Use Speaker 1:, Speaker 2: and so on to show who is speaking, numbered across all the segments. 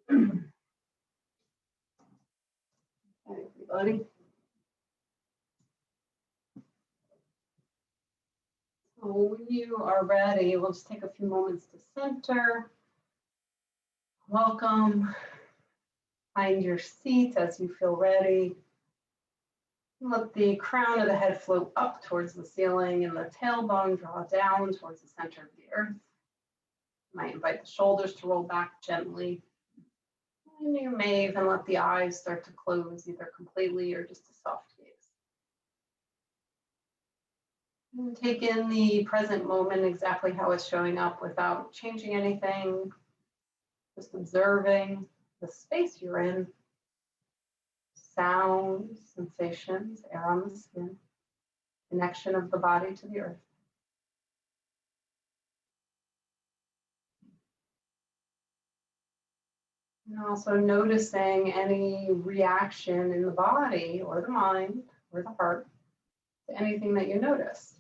Speaker 1: Everybody. So when you are ready, we'll just take a few moments to center. Welcome. Find your seat as you feel ready. Let the crown of the head float up towards the ceiling and the tailbone draw down towards the center of the earth. You might invite the shoulders to roll back gently. And you may even let the eyes start to close either completely or just a soft gaze. And take in the present moment exactly how it's showing up without changing anything, just observing the space you're in. Sounds, sensations, air on the skin, connection of the body to the earth. And also noticing any reaction in the body or the mind or the heart to anything that you notice.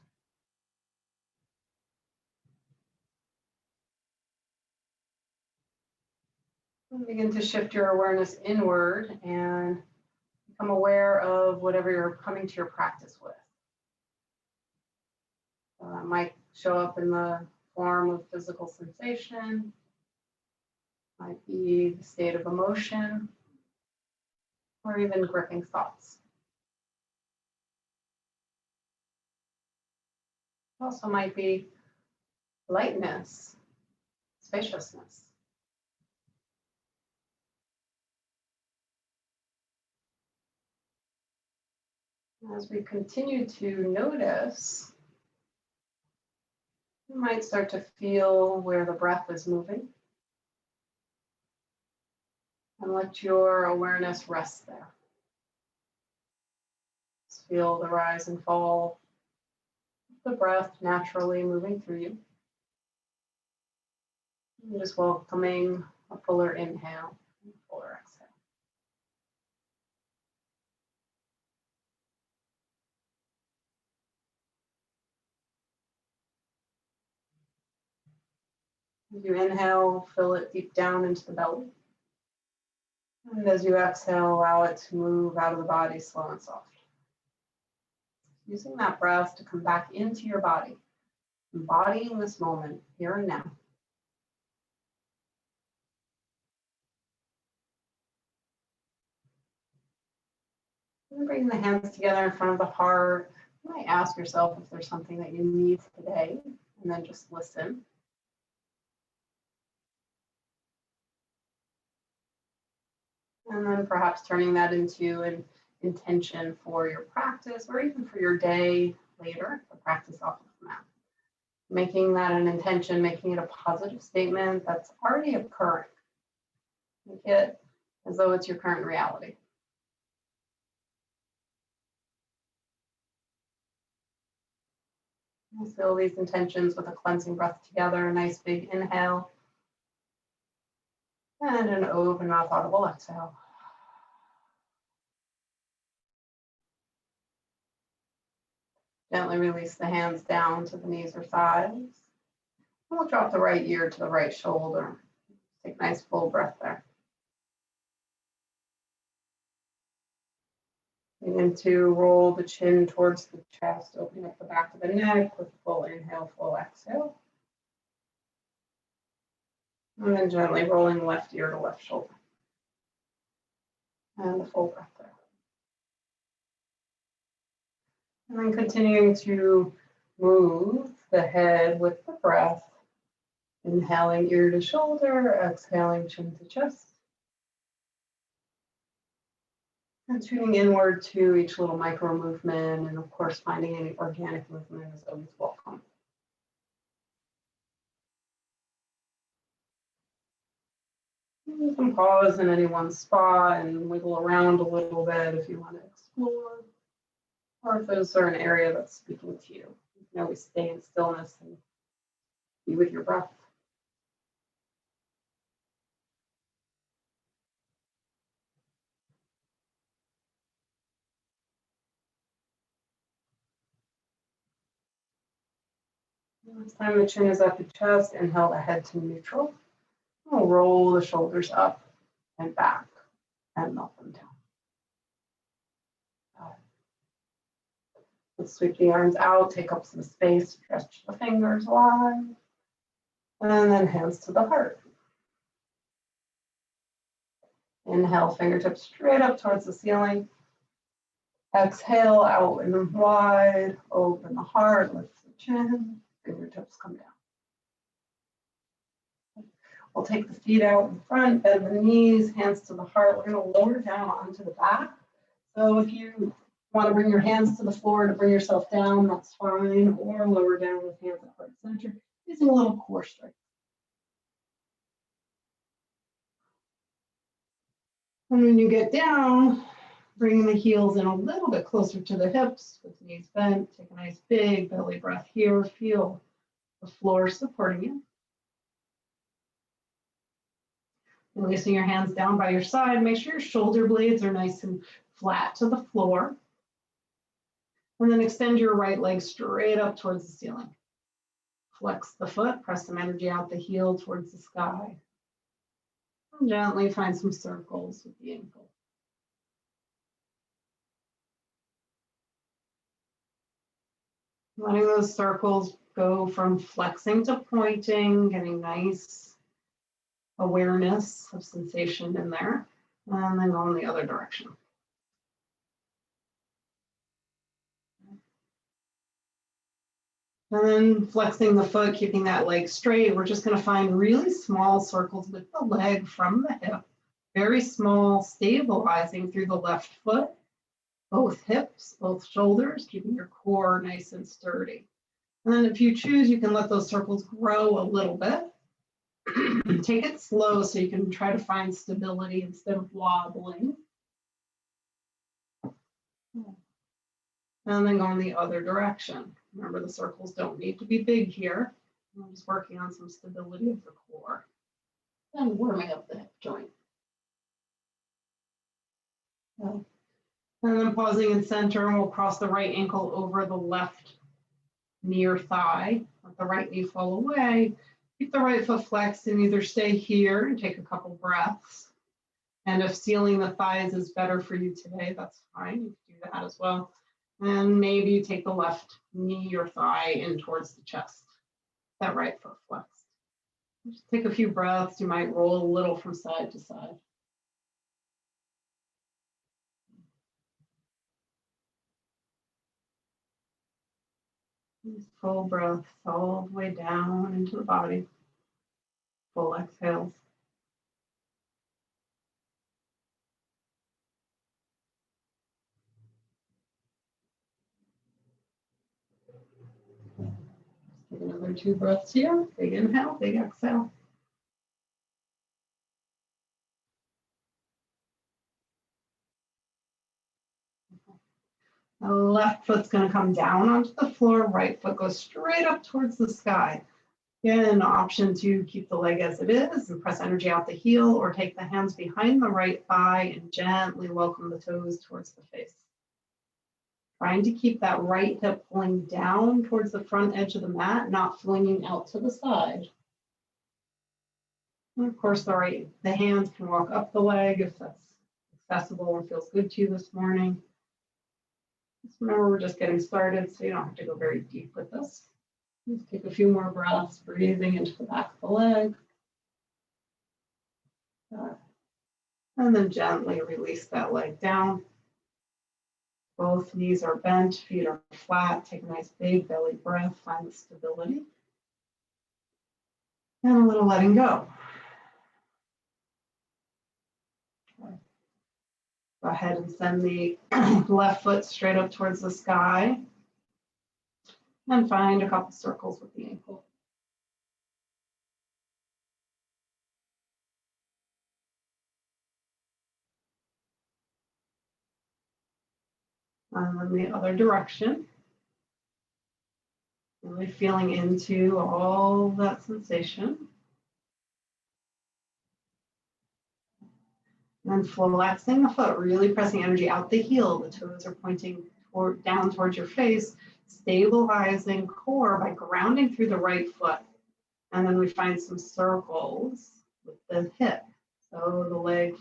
Speaker 1: And begin to shift your awareness inward and become aware of whatever you're coming to your practice with. That might show up in the form of physical sensation, might be the state of emotion, or even gripping thoughts. It also might be lightness, spaciousness. As we continue to notice, you might start to feel where the breath is moving. And let your awareness rest there. Just feel the rise and fall of the breath naturally moving through you. And just welcoming a fuller inhale and a fuller exhale. As you inhale, fill it deep down into the belly. And as you exhale, allow it to move out of the body slow and soft. Using that breath to come back into your body, embodying this moment here and now. And bring the hands together in front of the heart. You might ask yourself if there's something that you need today, and then just listen. And then perhaps turning that into an intention for your practice or even for your day later, the practice off of the mat. Making that an intention, making it a positive statement that's already occurring. Make it as though it's your current reality. And fill these intentions with a cleansing breath together, a nice big inhale. And an open mouth audible exhale. Gently release the hands down to the knees or thighs. And we'll drop the right ear to the right shoulder. Take a nice full breath there. Begin to roll the chin towards the chest, opening up the back of the neck with a full inhale, full exhale. And then gently rolling left ear to left shoulder. And a full breath there. And then continuing to move the head with the breath. Inhaling ear to shoulder, exhaling chin to chest. And tuning inward to each little micro movement, and of course, finding any organic movement is always welcome. You can pause in any one spot and wiggle around a little bit if you want to explore, or if there's an area that's speaking to you. You can always stay in stillness and be with your breath. This time the chin is at the chest, inhale the head to neutral. We'll roll the shoulders up. and back and melt them down. Let's sweep the arms out, take up some space, stretch the fingers wide, and then hands to the heart. Inhale, fingertips straight up towards the ceiling. Exhale, out and wide, open the heart, lift the chin, fingertips come down. We'll take the feet out in front, bend the knees, hands to the heart. We're going to lower down onto the back. So if you want to bring your hands to the floor to bring yourself down, that's fine, or lower down with hands at heart center, using a little core strength. And when you get down, bring the heels in a little bit closer to the hips with knees bent. Take a nice big belly breath here. Feel the floor supporting you. Releasing your hands down by your side. Make sure your shoulder blades are nice and flat to the floor. And then extend your right leg straight up towards the ceiling. Flex the foot, press some energy out the heel towards the sky. And gently find some circles with the ankle. Letting those circles go from flexing to pointing, getting nice awareness of sensation in there, and then go in the other direction. And then flexing the foot, keeping that leg straight, we're just going to find really small circles with the leg from the hip, very small, stabilizing through the left foot, both hips, both shoulders, keeping your core nice and sturdy. And then if you choose, you can let those circles grow a little bit. Take it slow so you can try to find stability instead of wobbling. And then go in the other direction. Remember, the circles don't need to be big here. I'm just working on some stability of the core and warming up the hip joint. And then pausing in center, and we'll cross the right ankle over the left knee or thigh. Let the right knee fall away. Keep the right foot flexed and either stay here and take a couple breaths. And if sealing the thighs is better for you today, that's fine. You can do that as well. And maybe take the left knee or thigh in towards the chest. That right foot flexed. Just take a few breaths. You might roll a little from side to side. Just full breaths all the way down into the body. Full exhales. Take another 2 breaths here. Big inhale, big exhale. The left foot's going to come down onto the floor. Right foot goes straight up towards the sky. Again, an option to keep the leg as it is and press energy out the heel, or take the hands behind the right thigh and gently welcome the toes towards the face. Trying to keep that right hip pulling down towards the front edge of the mat, not flinging out to the side. And of course, the hands can walk up the leg if that's accessible and feels good to you this morning. Just remember, we're just getting started, so you don't have to go very deep with this. Just take a few more breaths, breathing into the back of the leg. And then gently release that leg down. Both knees are bent, feet are flat. Take a nice big belly breath, find the stability. And a little letting go. Go ahead and send the left foot straight up towards the sky. And find a couple circles with the ankle. And then the other direction. Really feeling into all that sensation. And then flexing the foot, really pressing energy out the heel. The toes are pointing down towards your face, stabilizing core by grounding through the right foot. And then we find some circles with the hip. So the leg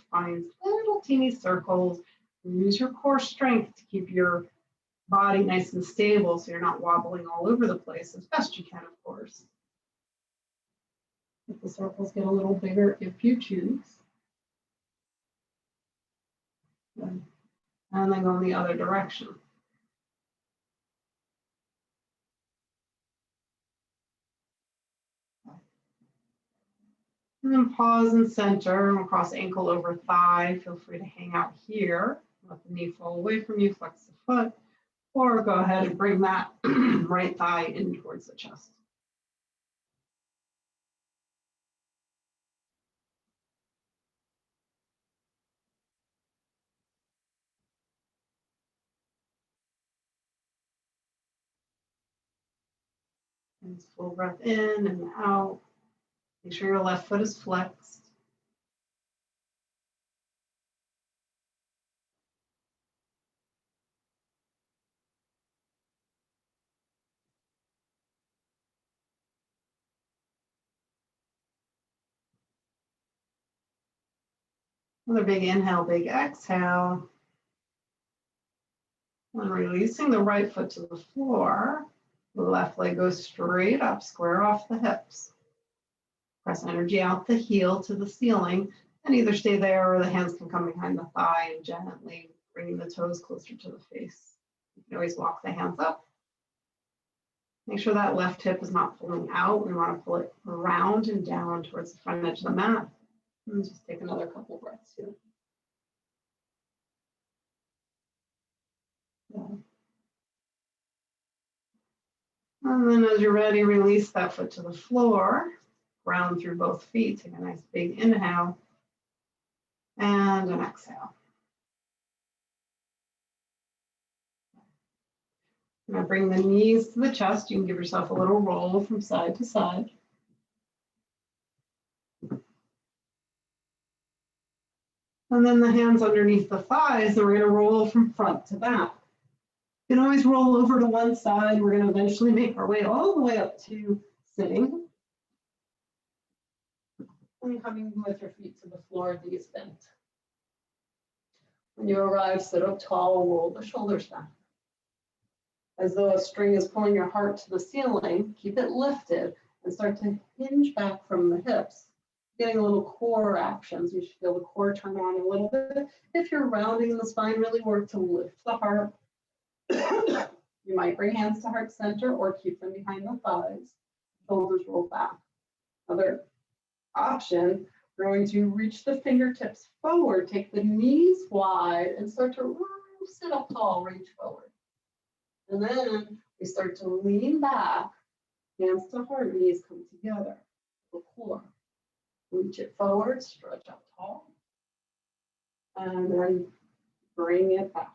Speaker 1: teeny circles. Use your core strength to keep your body nice and stable so you're not wobbling all over the place as best you can, of course. If the circles get a little bigger if you choose. And then go in the other direction. And then pause and center, across ankle over thigh. Feel free to hang out here. Let the knee fall away from you, flex the foot, or go ahead and bring that right thigh in towards the chest. And full breath in and out. Make sure your left foot is flexed. Another big inhale, big exhale. And releasing the right foot to the floor. The left leg goes straight up, square off the hips. Press energy out the heel to the ceiling, and either stay there or the hands can come behind the thigh and gently bringing the toes closer to the face. You can always walk the hands up. Make sure that left hip is not pulling out. We want to pull it around and down towards the front edge of the mat. And just take another couple breaths here. Yeah. And then as you're ready, release that foot to the floor. Ground through both feet. Take a nice big inhale and an exhale. Now bring the knees to the chest. You can give yourself a little roll from side to side. And then the hands underneath the thighs, and we're going to roll from front to back. You can always roll over to one side. We're going to eventually make our way all the way up to sitting. And coming with your feet to the floor, knees bent. When you arrive, sit up tall, roll the shoulders back. As though a string is pulling your heart to the ceiling, keep it lifted and start to hinge back from the hips. Getting a little core actions. You should feel the core turn on a little bit. If you're rounding the spine, really work to lift the heart. You might bring hands to heart center or keep them behind the thighs. Shoulders roll back. Another option, we're going to reach the fingertips forward, take the knees wide, and start to sit up tall, reach forward. And then we start to lean back, hands to heart, knees come together. The core. Reach it forward, stretch up tall, and then bring it back.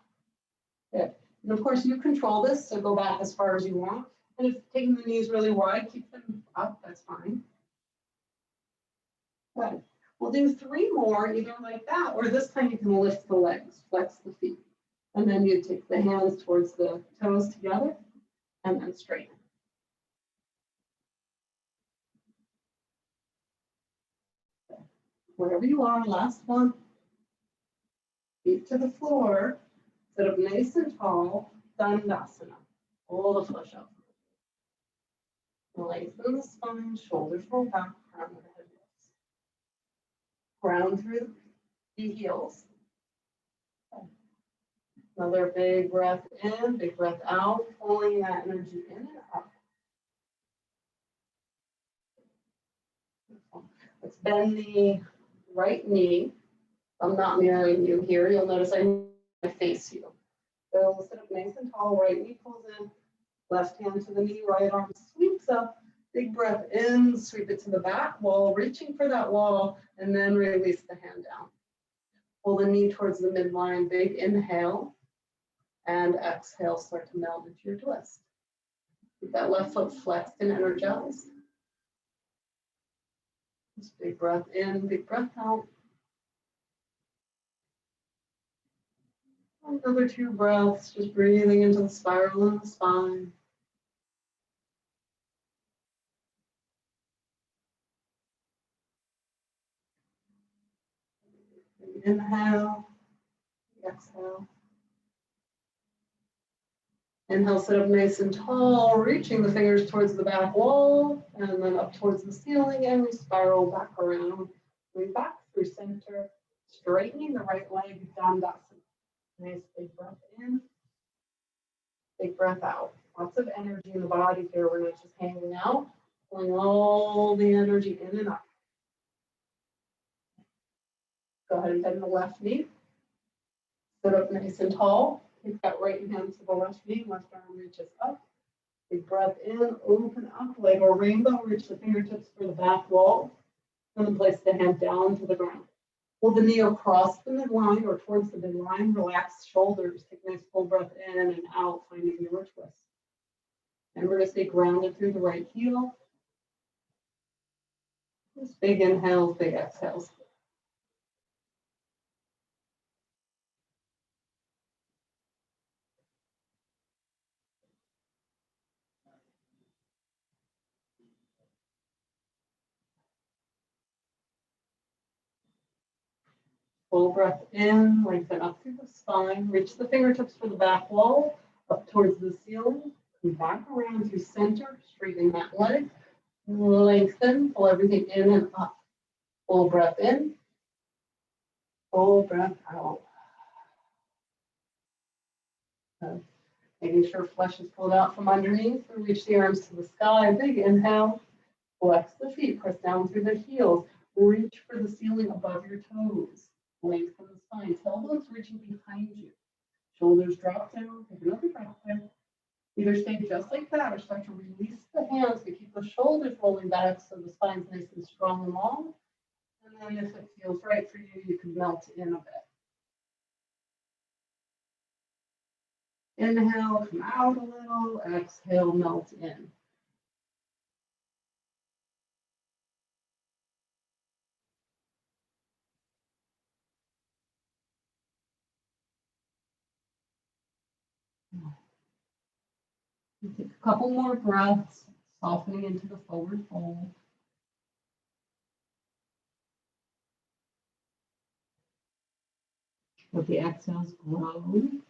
Speaker 1: Good. And of course, you control this, so go back as far as you want. And if taking the knees really wide, keep them up, that's fine. Good. We'll do 3 more, either like that, or this time you can lift the legs, flex the feet. And then you take the hands towards the toes together, and then straighten. Wherever you are, last one. Feet to the floor, sit up nice and tall, Tadasana. Pull the flesh out. Lengthen the spine, shoulders roll back, crown of the head lifts. Ground through the heels. Another big breath in, big breath out, pulling that energy in and up. Let's bend the right knee. I'm not mirroring you here. You'll notice I face you. So we'll sit up nice and tall. Right knee pulls in. Left hand to the knee. Right arm sweeps up. Big breath in. Sweep it to the back wall. Reaching for that wall. And then release the hand down. Pull the knee towards the midline. Big inhale. And exhale. Start to melt into your twist. Keep that left foot flexed and energized. Just big breath in. Big breath out. Another 2 breaths, just breathing into the spiral in the spine. Inhale Exhale. Inhale, sit up nice and tall, reaching the fingers towards the back wall and then up towards the ceiling, and we spiral back around. Coming back through center, straightening the right leg, Tadasana. Nice big breath in, big breath out. Lots of energy in the body here. We're not just hanging out, pulling all the energy in and up. Go ahead and bend the left knee. Sit up nice and tall. Take that right hand to the left knee, left arm reaches up. Big breath in, open up like a rainbow, reach the fingertips for the back wall, and then place the hand down to the ground. Pull the knee across the midline or towards the midline, relax shoulders, take a nice full breath in and out, finding your twist. Remember to stay grounded through the right heel. Just big inhales, big exhales. Full breath in, lengthen up through the spine, reach the fingertips for the back wall, up towards the ceiling, come back around through center, straighten that leg, lengthen, pull everything in and up. Full breath in, full breath out. Making sure flesh is pulled out from underneath, reach the arms to the sky, big inhale, flex the feet, press down through the heels, reach for the ceiling above your toes. Lengthen the spine, tailbones reaching behind you. Shoulders drop down, take another breath there. Either stay just like that or start to release the hands to keep the shoulders rolling back so the spine's nice and strong and long. And then if it feels right for you, you can melt in a bit. Inhale, come out a little. Exhale, melt in. Take a couple more breaths, softening into the forward fold. Let the exhales grow, and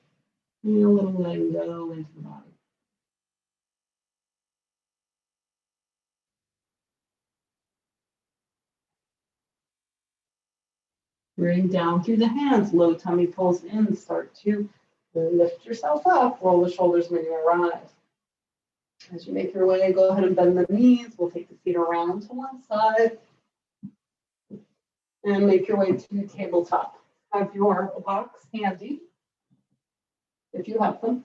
Speaker 1: a little letting go into the body. Bring down through the hands, low tummy pulls in, start to lift yourself up, roll the shoulders when you arrive. As you make your way, go ahead and bend the knees. We'll take the feet around to one side and make your way to tabletop. Have your blocks handy, if you have them.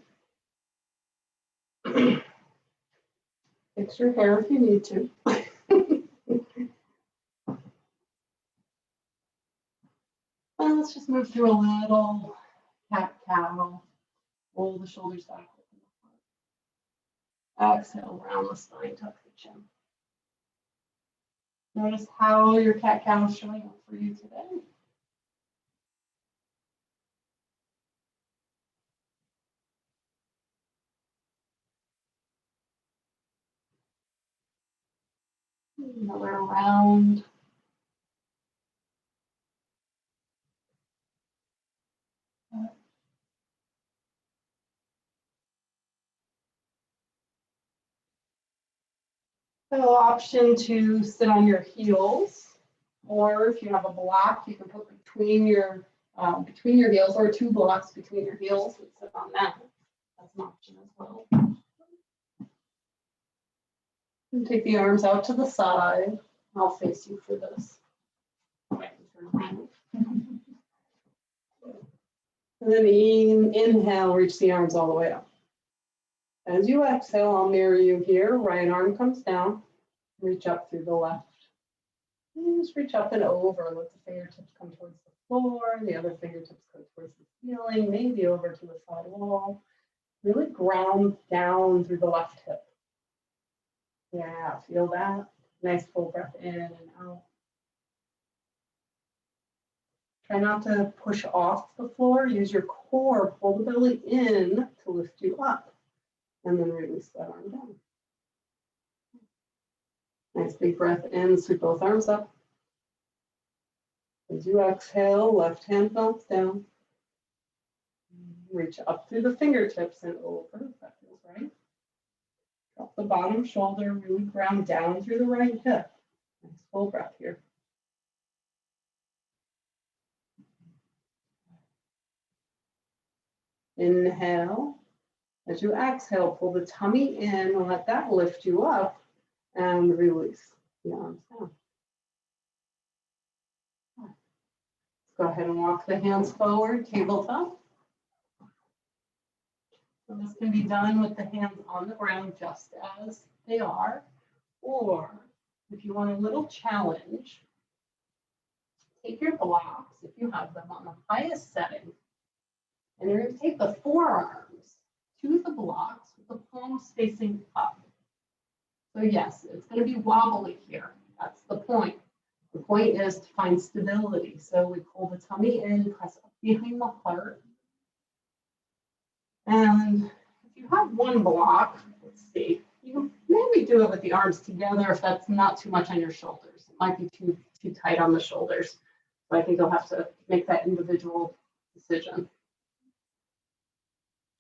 Speaker 1: Fix your hair if you need to. And let's just move through a little cat-cow. Roll the shoulders back. Exhale, round the spine, tuck the chin. Notice how your cat-cow is showing up for you today. Another round. So option to sit on your heels, or if you have a block, you can put between your heels, or 2 blocks between your heels and sit on that. That's an option as well. And take the arms out to the side. I'll face you for this. And then inhale, reach the arms all the way up. As you exhale, I'll mirror you here. Right arm comes down. Reach up through the left. And just reach up and over. Let the fingertips come towards the floor. The other fingertips go towards the ceiling, maybe over to the side wall. Really ground down through the left hip. Yeah, feel that. Nice full breath in and out. Try not to push off the floor. Use your core. Pull the belly in to lift you up. And then release that arm down. Nice big breath in. Sweep both arms up. As you exhale, left hand melts down. Reach up through the fingertips and over, if that feels right. Drop the bottom shoulder, really ground down through the right hip. Nice full breath here. Inhale. As you exhale, pull the tummy in and let that lift you up and release the arms down. Let's go ahead and walk the hands forward, tabletop. So this can be done with the hands on the ground just as they are, or if you want a little challenge, take your blocks, if you have them, on the highest setting, and you're going to take the forearms to the blocks with the palms facing up. So yes, it's going to be wobbly here. That's the point. The point is to find stability. So we pull the tummy in, press up behind the heart. And if you have one block, let's see, you can maybe do it with the arms together if that's not too much on your shoulders. It might be too tight on the shoulders. So I think you'll have to make that individual decision.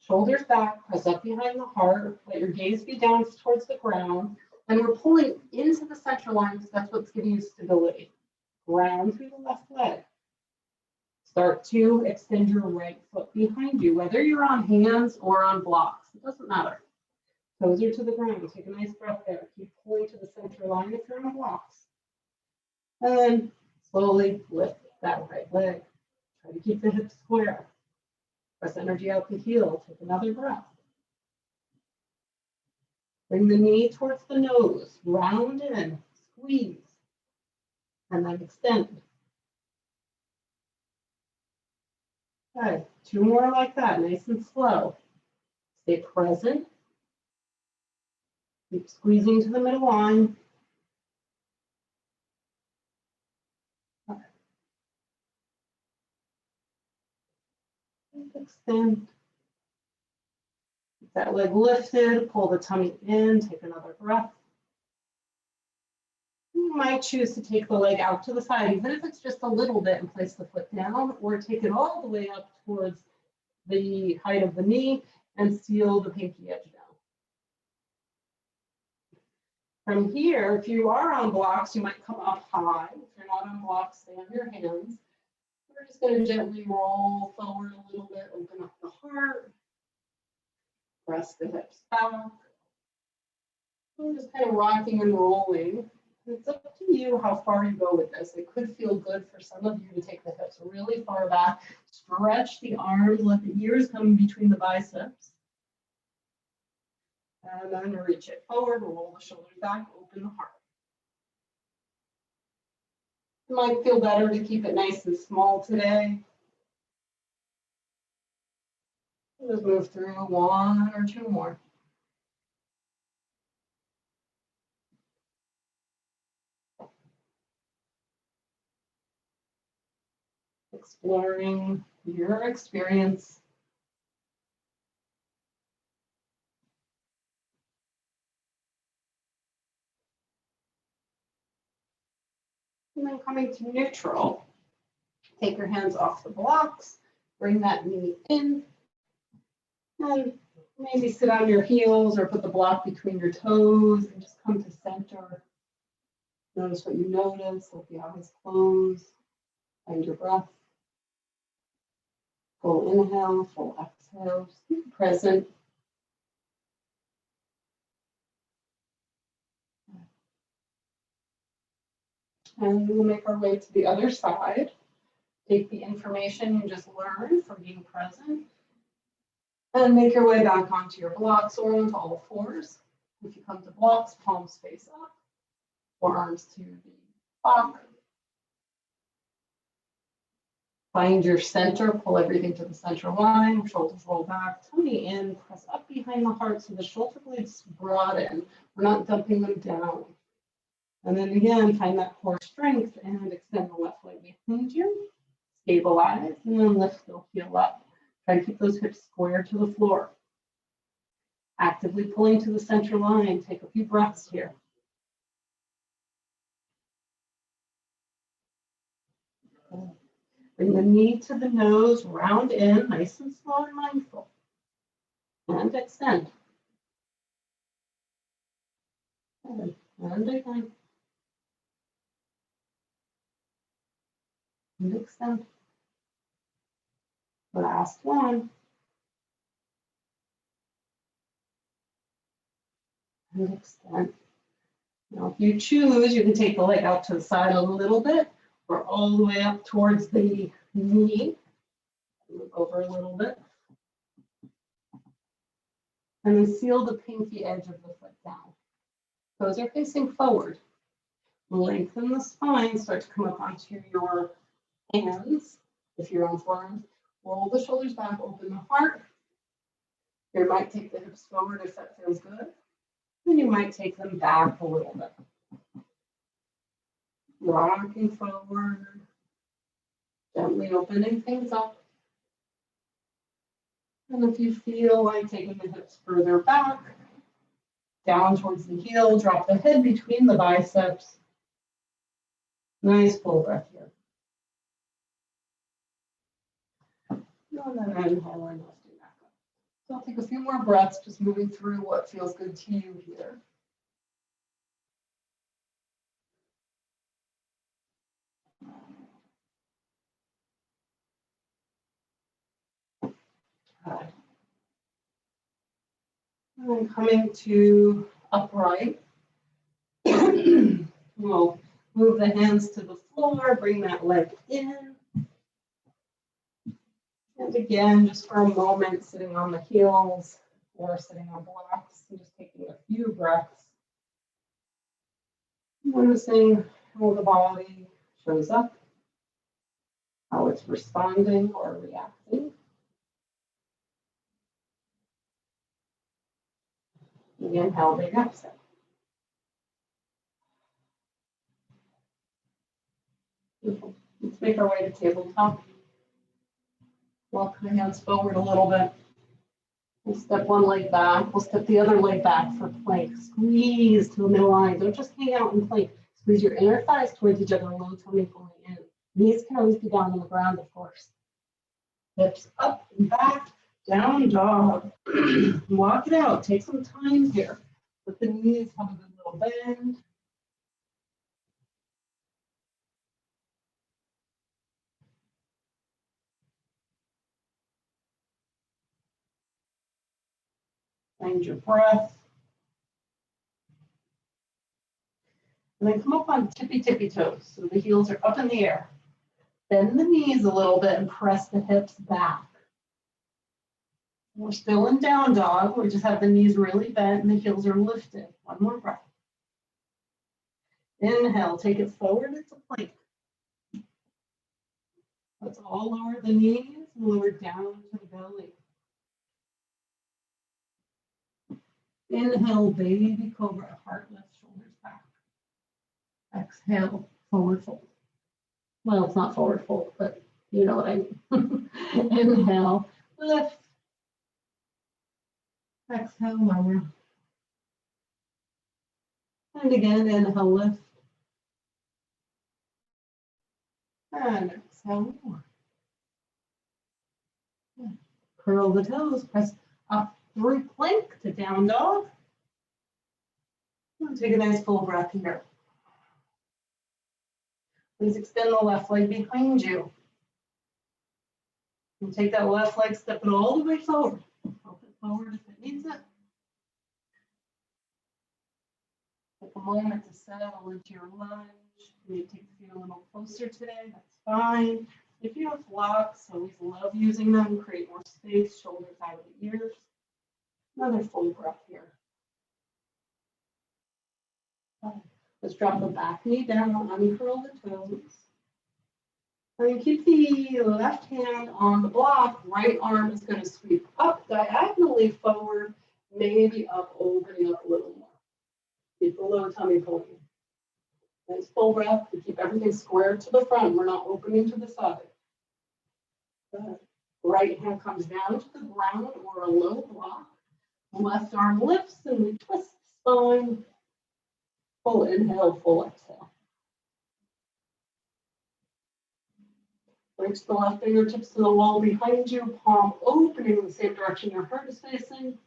Speaker 1: Shoulders back, press up behind the heart, let your gaze be down towards the ground. And we're pulling into the center line because that's what's giving you stability. Ground through the left leg. Start to extend your right foot behind you, whether you're on hands or on blocks. It doesn't matter. Toes are to the ground. Take a nice breath there. Keep pulling to the center line if you're on blocks. And then slowly lift that right leg. Try to keep the hips square. Press energy out the heel. Take another breath. Bring the knee towards the nose. Round in. Squeeze. And then extend. Okay, 2 more like that, nice and slow. Stay present. Keep squeezing to the middle line. Okay. Extend. Keep that leg lifted, pull the tummy in, take another breath. You might choose to take the leg out to the side, even if it's just a little bit, and place the foot down, or take it all the way up towards the height of the knee and seal the pinky edge down. From here, if you are on blocks, you might come up high. If you're not on blocks, stay on your hands. We're just going to gently roll forward a little bit, open up the heart, press the hips back. We're just kind of rocking and rolling. It's up to you how far you go with this. It could feel good for some of you to take the hips really far back, stretch the arms, let the ears come in between the biceps. And then reach it forward, roll the shoulders back, open the heart. It might feel better to keep it nice and small today. Just move through 1 or 2 more. Exploring your experience. And then coming to neutral, take your hands off the blocks, bring that knee in, and maybe sit on your heels or put the block between your toes and just come to center. Notice what you notice, let the eyes close, find your breath. Full inhale, full exhale, just be present. And we'll make our way to the other side. Take the information you just learned from being present and make your way back onto your blocks or onto all fours. If you come to blocks, palms face up, forearms to the back. Find your center, pull everything to the center line, shoulders roll back, tummy in, press up behind the heart so the shoulder blades broaden. We're not dumping them down. And then again, find that core strength and extend the left leg behind you. Stabilize and then lift the heel up. Try to keep those hips square to the floor. Actively pulling to the center line. Take a few breaths here. Bring the knee to the nose, round in, nice and slow and mindful. And extend. And again. And extend. Last one. And extend. Now, if you choose, you can take the leg out to the side a little bit or all the way up towards the knee. Move over a little bit. And then seal the pinky edge of the foot down. Toes are facing forward. Lengthen the spine, start to come up onto your hands. If you're on forearms, roll the shoulders back, open the heart. You might take the hips forward if that feels good. Then you might take them back a little bit. Rocking forward, gently opening things up. And if you feel like taking the hips further back, down towards the heel, drop the head between the biceps. Nice full breath here. And then inhale and lifting back up. So I'll take a few more breaths, just moving through what feels good to you here. Good. And coming to upright. We'll move the hands to the floor, bring that leg in. And again, just for a moment, sitting on the heels or sitting on blocks, and just taking a few breaths. Noticing how the body shows up, how it's responding or reacting. Inhale, big exhale. Let's make our way to tabletop. Walk the hands forward a little bit. We'll step one leg back. We'll step the other leg back for plank. Squeeze to the middle line. Don't just hang out in plank. Squeeze your inner thighs towards each other, low tummy pulling in. Knees can always be down on the ground, of course. Hips up and back, down dog. Walk it out. Take some time here. Let the knees have a good little bend. Find your breath. And then come up on tippy toes. So the heels are up in the air. Bend the knees a little bit and press the hips back. We're still in down dog. We just have the knees really bent and the heels are lifted. One more breath. Inhale, take it forward into plank. Let's all lower the knees, lower down to the belly. Inhale, baby cobra, heart lift, shoulders back. Exhale, forward fold. Well, it's not forward fold, but you know what I mean. Inhale, lift. Exhale, lower. And again, inhale, lift. And exhale, lower. Curl the toes, press up through plank to down dog. And take a nice full breath here. Please extend the left leg behind you. And take that left leg, step it all the way forward. Help it forward if it needs it. Take a moment to settle into your lunge. You may take the feet a little closer today, that's fine. If you have blocks, always love using them, create more space, shoulders out of the ears. Another full breath here. Let's drop the back knee down, uncurl the toes. And keep the left hand on the block, right arm is going to sweep up diagonally forward, maybe up, opening up a little more. Keep the low tummy pulling. Nice full breath to keep everything square to the front. We're not opening to the side. Good. Right hand comes down to the ground or a low block. Left arm lifts and we twist the spine. Full inhale, full exhale. Reach the left fingertips to the wall behind you, palm opening in the same direction your heart is facing,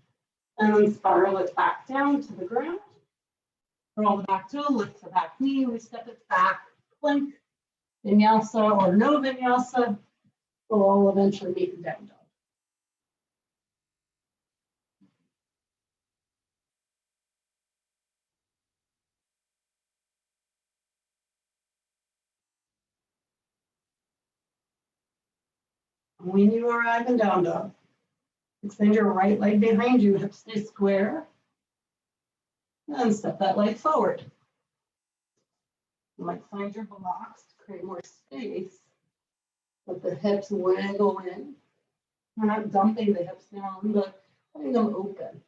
Speaker 1: and then spiral it back down to the ground. Roll the back toe, lift the back knee, we step it back, plank, vinyasa or no vinyasa. We'll all eventually meet in down dog. When you arrive in down dog, extend your right leg behind you, hips stay square, and step that leg forward. You might find your blocks to create more space. Let the hips wiggle in. We're not dumping the hips down, but letting them open.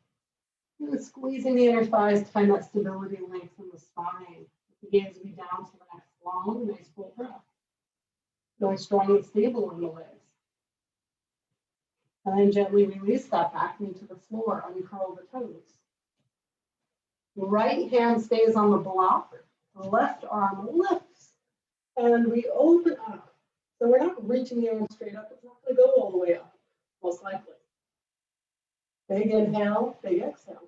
Speaker 1: And then squeezing the inner thighs to find that stability and length in the spine. Begin to be down to the next long, nice full breath. Going strong and stable in the legs. And then gently release that back knee to the floor, uncurl the toes. The right hand stays on the block, the left arm lifts, and we open up. So we're not reaching the arm straight up, it's not going to go all the way up, most likely. Big inhale, big exhale.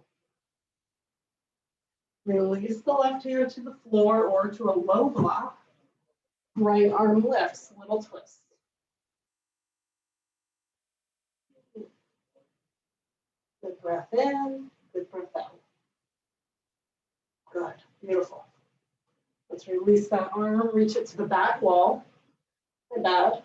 Speaker 1: Release the left ear to the floor or to a low block. Right arm lifts, little twist. Good breath in, good breath out. Good, beautiful. Let's release that arm, reach it to the back wall. My bad.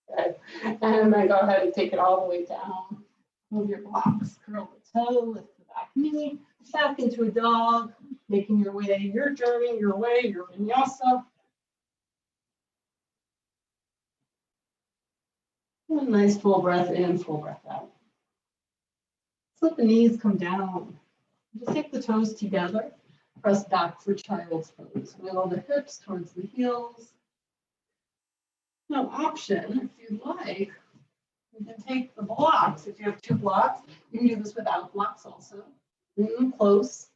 Speaker 1: Good. And then go ahead and take it all the way down. Move your blocks, curl the toe, lift the back knee, back into a dog, making your way, your journey, your way, your vinyasa. And a nice full breath in, full breath out. Let's let the knees come down. Just take the toes together. Press back for child's pose. Wiggle the hips towards the heels. Now, option, if you'd like, you can take the blocks. If you have two blocks, you can do this without blocks also. Bring them close.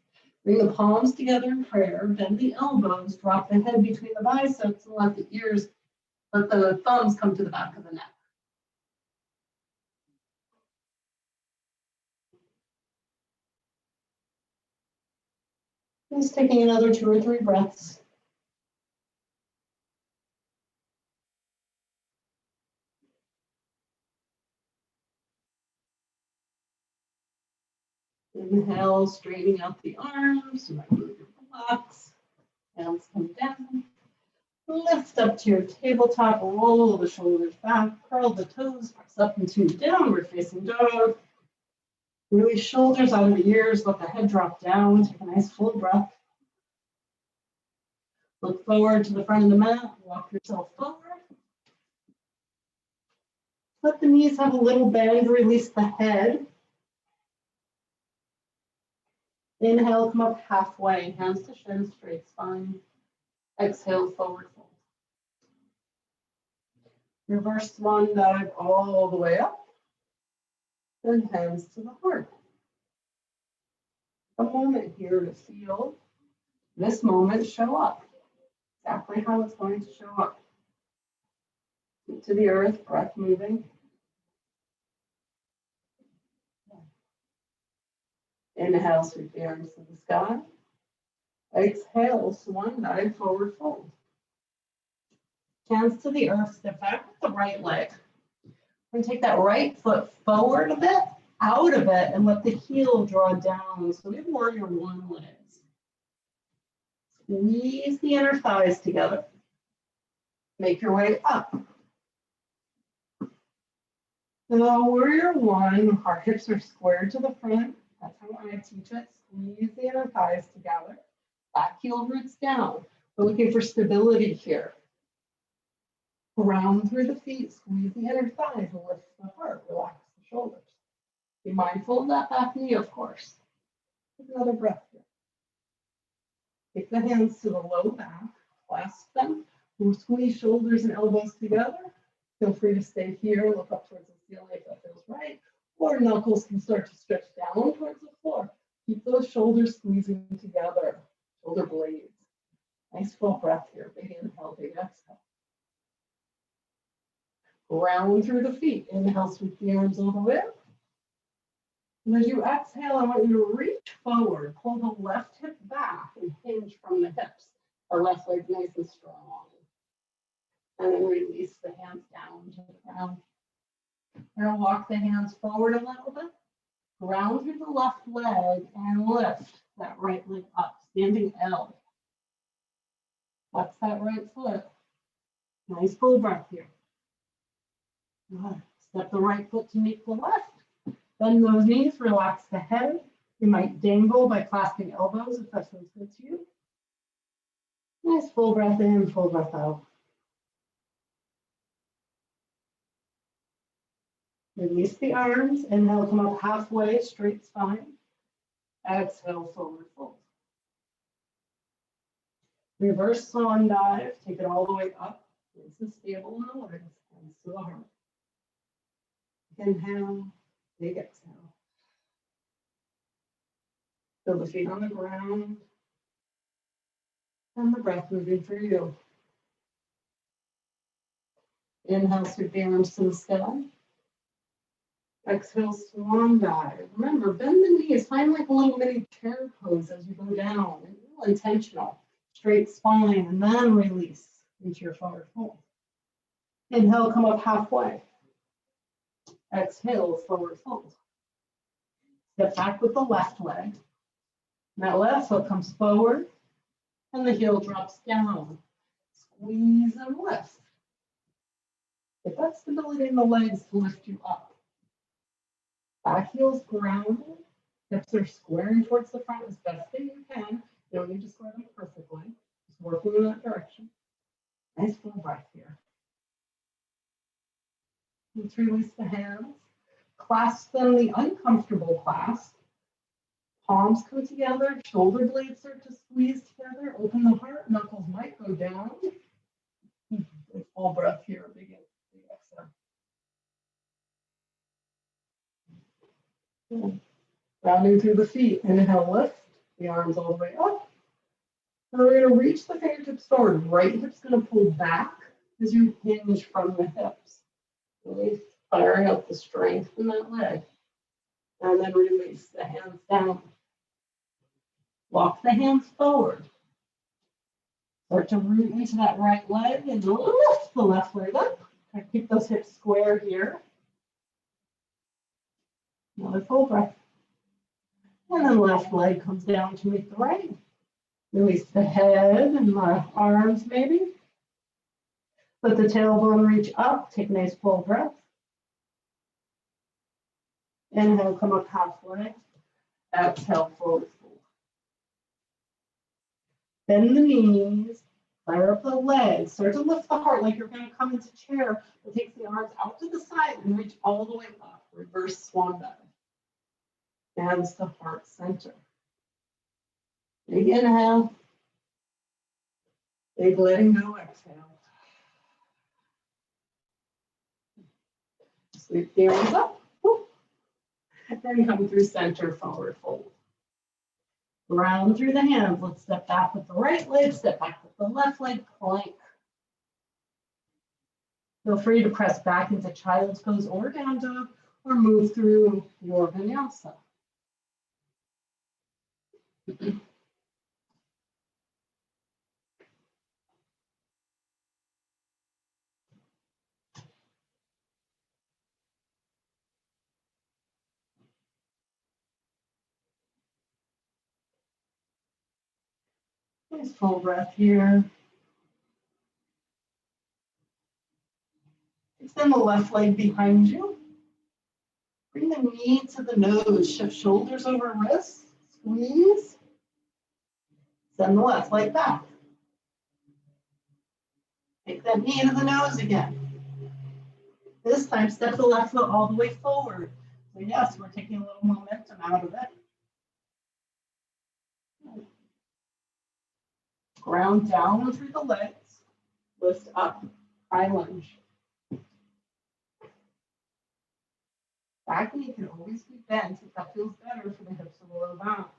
Speaker 1: Bring the palms together in prayer. Bend the elbows. Drop the head between the biceps and let the thumbs come to the back of the neck. Just taking another 2 or 3 breaths. Inhale, straightening out the arms. You might move your blocks. Hands come down. Lift up to your tabletop. Roll the shoulders back. Curl the toes. Press up into downward facing dog. Release shoulders out of the ears. Let the head drop down. Take a nice full breath. Look forward to the front of the mat. Walk yourself forward. Let the knees have a little bend. Release the head. Inhale, come up halfway. Hands to shin, straight spine. Exhale, forward fold. Reverse swan dive all the way up. Then hands to the heart. A moment here to feel this moment show up. Exactly how it's going to show up. Feet to the earth, breath moving. Inhale, sweep the arms to the sky. Exhale, swan dive, forward fold. Hands to the earth, step back with the right leg. And take that right foot forward a bit, out of it, and let the heel draw down. So we have warrior one legs. Squeeze the inner thighs together. Make your way up. So warrior one, our hips are squared to the front. That's how I teach it. Squeeze the inner thighs together. Back heel roots down. We're looking for stability here. Round through the feet, squeeze the inner thighs, lift the heart, relax the shoulders. Be mindful of that back knee, of course. Take another breath here. Take the hands to the low back, clasp them, squeeze shoulders and elbows together. Feel free to stay here, look up towards the ceiling if that feels right, or knuckles can start to stretch down towards the floor. Keep those shoulders squeezing together, shoulder blades. Nice full breath here, big inhale, big exhale. Ground through the feet. Inhale, sweep the arms all the way up. And as you exhale, I want you to reach forward, pull the left hip back and hinge from the hips. Our left leg nice and strong. And then release the hands down to the ground. We're going to walk the hands forward a little bit. Ground through the left leg and lift that right leg up, standing L. Flex that right foot. Nice full breath here. Good. Step the right foot to meet the left. Bend those knees, relax the head. You might dangle by clasping elbows if that feels good to you. Nice full breath in, full breath out. Release the arms. Inhale, come up halfway, straight spine. Exhale, forward fold. Reverse swan dive. Take it all the way up. Nice and stable in the legs. Hands to the heart. Inhale, big exhale. Feel the feet on the ground. And the breath moving for you. Inhale, sweep the arms to the sky. Exhale, swan dive. Remember, bend the knees. Find like a little mini chair pose as you go down. And real intentional. Straight spine, and then release into your forward fold. Inhale, come up halfway. Exhale, forward fold. Step back with the left leg. And that left foot comes forward, and the heel drops down. Squeeze and lift. Get that stability in the legs to lift you up. Back heel's grounded. Hips are squaring towards the front as best that you can. You don't need to square them perfectly. Just working in that direction. Nice full breath here. Let's release the hands. Clasp them the uncomfortable clasp. Palms come together. Shoulder blades start to squeeze together. Open the heart. Knuckles might go down. Full breath here. Big exhale. Rounding through the feet. Inhale, lift the arms all the way up. And we're going to reach the fingertips forward. Right hip's going to pull back as you hinge from the hips. Really firing up the strength in that leg. And then release the hands down. Walk the hands forward. Start to root into that right leg and lift the left leg up. Keep those hips square here. Another full breath. And then left leg comes down to meet the right. Release the head and the arms maybe. Let the tailbone reach up. Take a nice full breath. Inhale, come up halfway. Exhale, forward fold. Bend the knees. Fire up the legs. Start to lift the heart like you're going to come into chair. But take the arms out to the side and reach all the way up. Reverse swan dive. Hands to heart center. Big inhale. Big letting go, exhale. Sweep the arms up. And then come through center, forward fold. Ground through the hands. Let's step back with the right leg, step back with the left leg, plank. Feel free to press back into child's pose or down dog, or move through your vinyasa. Nice full breath here. Extend the left leg behind you. Bring the knee to the nose. Shift shoulders over wrists. Squeeze. Send the left leg back. Take that knee to the nose again. This time, step the left foot all the way forward. So yes, we're taking a little momentum out of it. Ground down through the legs. Lift up. High lunge. Back knee can always be bent if that feels better for the hips or lower back.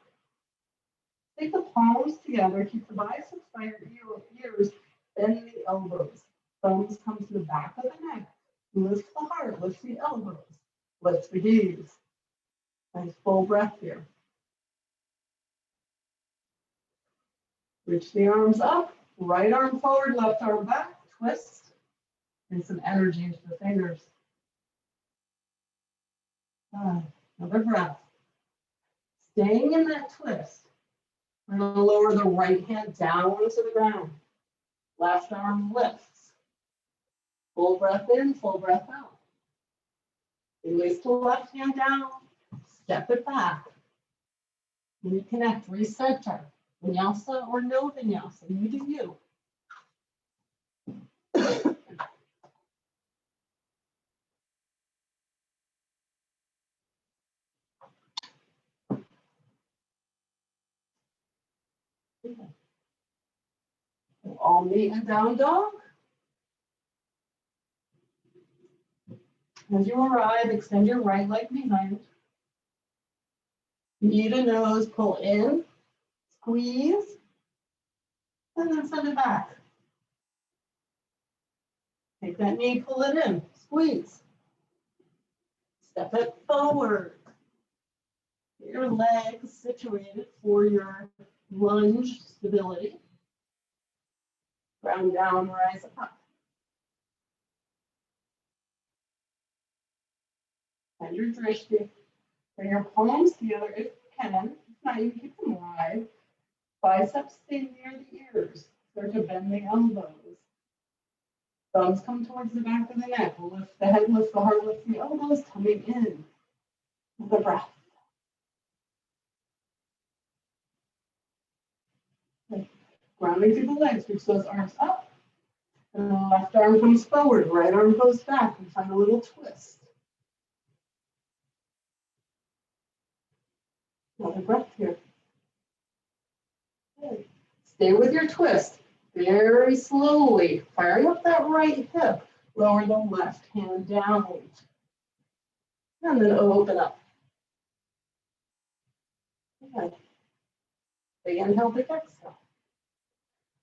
Speaker 1: Take the palms together. Keep the biceps by your ears. Bend the elbows. Thumbs come to the back of the neck. Lift the heart, lift the elbows, lift the gaze. Nice full breath here. Reach the arms up, right arm forward, left arm back, twist, and some energy into the fingers. Another breath. Staying in that twist. We're going to lower the right hand down to the ground. Left arm lifts. Full breath in, full breath out. Release the left hand down, step it back. Reconnect, recenter. Vinyasa or no vinyasa, you do you. All meet in down dog. As you arrive, extend your right leg behind. Knee to nose, pull in, squeeze, and then send it back. Take that knee, pull it in, squeeze. Step it forward. Get your legs situated for your lunge stability. Ground down, rise up. And your drishti. Bring your palms together if you can. If not, you can keep them wide. Biceps stay near the ears. Start to bend the elbows. Thumbs come towards the back of the neck. Lift the head, lift the heart, lift the elbows, coming in. With a breath. Okay. Grounding through the legs. Reach those arms up. And the left arm comes forward. Right arm goes back. And find a little twist. Another breath here. Okay. Stay with your twist. Very slowly. Firing up that right hip. Lower the left hand down. And then open up. Okay. Big inhale, big exhale.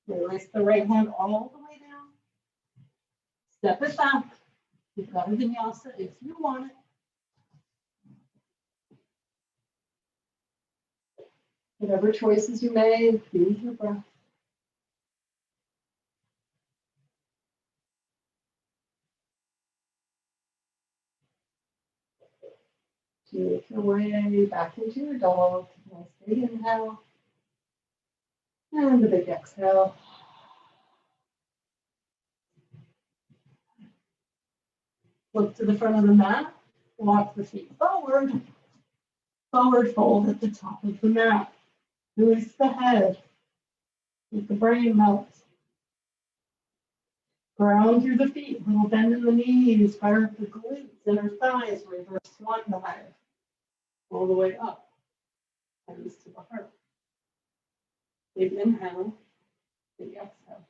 Speaker 1: Release the right hand all the way down. Step it back. You've got a vinyasa if you want it. Whatever choices you made, use your breath. Make your way back into your dog. Nice big inhale. And a big exhale. Look to the front of the mat. Walk the feet forward. Forward fold at the top of the mat. Release the head. Let the brain melt. Ground through the feet. Little bend in the knees. Fire up the glutes, inner thighs. Reverse swan dive. All the way up. Hands to the heart. Big inhale. Big exhale.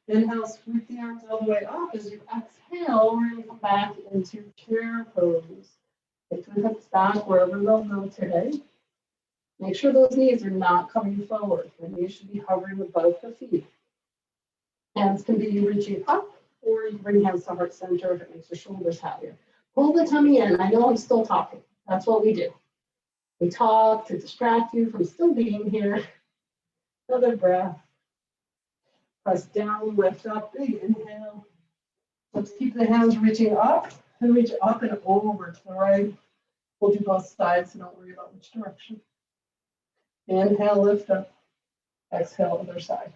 Speaker 1: Inhale, sweep the arms all the way up. As you exhale, we're going to come back into chair pose. Take the hips back wherever they'll go today. Make sure those knees are not coming forward. The knees should be hovering above the feet. Hands can be reaching up, or you bring hands to heart center if it makes your shoulders happier. Pull the tummy in. I know I'm still talking. That's what we do. We talk to distract you from still being here. Another breath. Press down, lift up, big inhale. Let's keep the hands reaching up and reach up and over to the right. We'll do both sides, so don't worry about which direction. Inhale, lift up. Exhale, other side.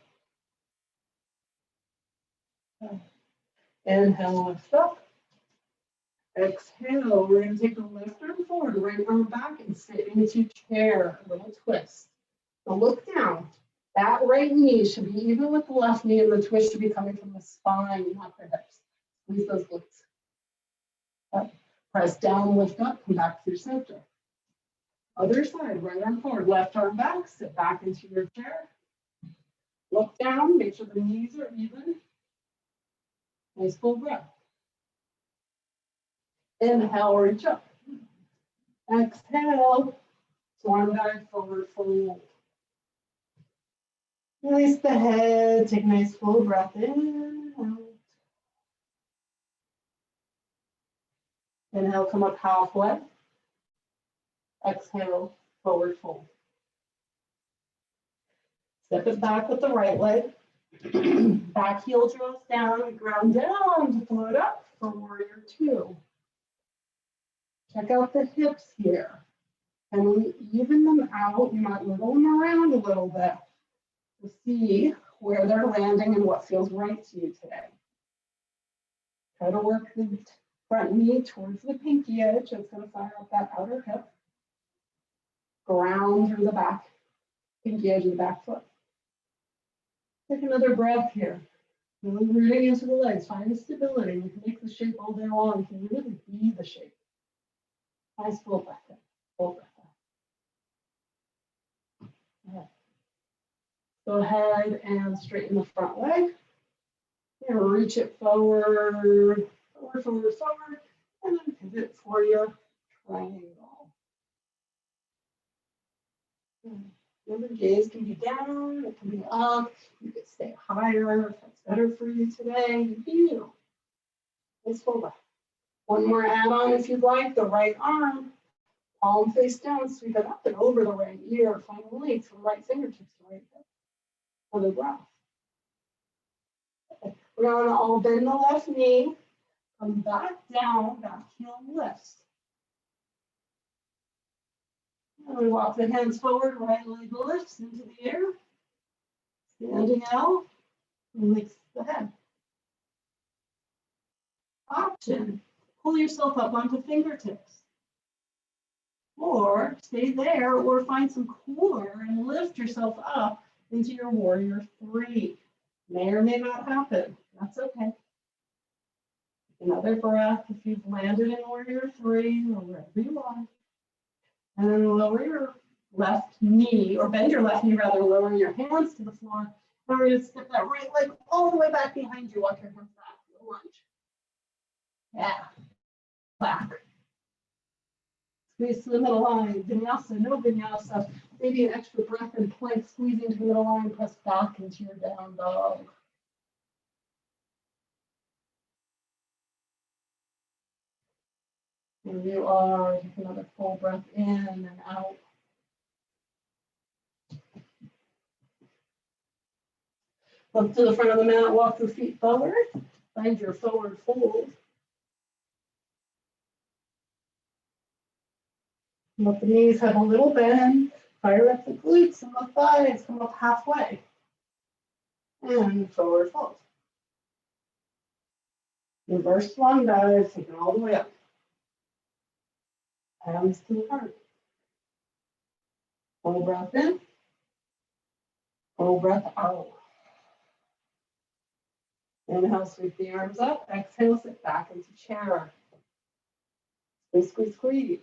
Speaker 1: Inhale, lift up. Exhale, we're going to take the left arm forward, right arm back, and sit into chair, a little twist. So look down. That right knee should be even with the left knee, and the twist should be coming from the spine, not the hips. Squeeze those glutes. Up. Press down, lift up, come back through center. Other side, right arm forward, left arm back, sit back into your chair. Look down, make sure the knees are even. Nice full breath. Inhale, reach up. Exhale, swan dive, forward fold. Release the head, take a nice full breath in, out. Inhale, come up halfway. Exhale, forward fold. Step it back with the right leg. Back heel draws down, ground down to float up for warrior two. Check out the hips here. And when you even them out, you might wiggle them around a little bit to see where they're landing and what feels right to you today. Try to work the front knee towards the pinky edge. It's going to fire up that outer hip. Ground through the back, pinky edge of the back foot. Take another breath here. Really rooting into the legs. Find the stability. You can make the shape all day long. You can really be the shape. Nice full breath in. Full breath in. All right. Go ahead and straighten the front leg. And reach it forward, forward, forward, forward, and then pivot for your triangle. Remember, gaze can be down, it can be up. You could stay higher if that's better for you today. You. Let's hold up. One more add-on if you'd like. The right arm, palm face down, sweep it up and over the right ear. Find the length from right fingertips to right hip. Another breath. Okay. We're going to all bend the left knee. Come back down, back heel lifts. And we walk the hands forward, right leg lifts into the air. Standing out, release the head. Option, pull yourself up onto fingertips. Or stay there, or find some cooler and lift yourself up into your warrior three. May or may not happen, that's okay. Another breath if you've landed in warrior three or wherever you are. And then lower your left knee, or bend your left knee rather, lower your hands to the floor. And we're going to step that right leg all the way back behind you. Walk your hands back, no lunge. Yeah, back. Squeeze to the middle line, vinyasa, no vinyasa. Maybe an extra breath and plank, squeezing to the middle line, press back into your down dog. Here you are, take another full breath in and out. Look to the front of the mat, walk your feet forward, find your forward fold. Let the knees have a little bend, fire up the glutes and the thighs, come up halfway. And forward fold. Reverse swan dive, take it all the way up. Hands to the heart. Full breath in. Full breath out. Inhale, sweep the arms up. Exhale, sit back into chair. Squeeze, squeeze, squeeze.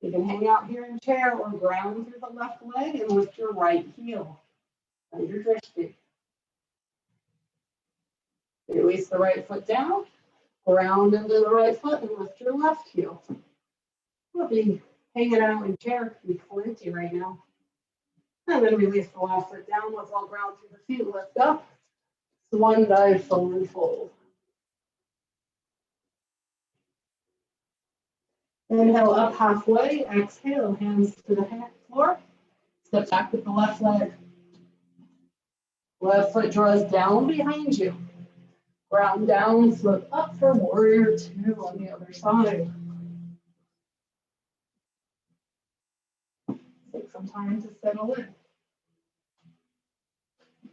Speaker 1: You can hang out here in chair or ground through the left leg and lift your right heel. Under your drishti. Release the right foot down. Ground into the right foot and lift your left heel. We'll be hanging out in chair, it can be plenty right now. And then release the left foot down. Let's all ground through the feet, lift up. Swan dive, forward fold. Inhale up halfway, exhale, hands to the floor. Step back with the left leg. Left foot draws down behind you. Ground down, flip up for warrior two on the other side. Take some time to settle in.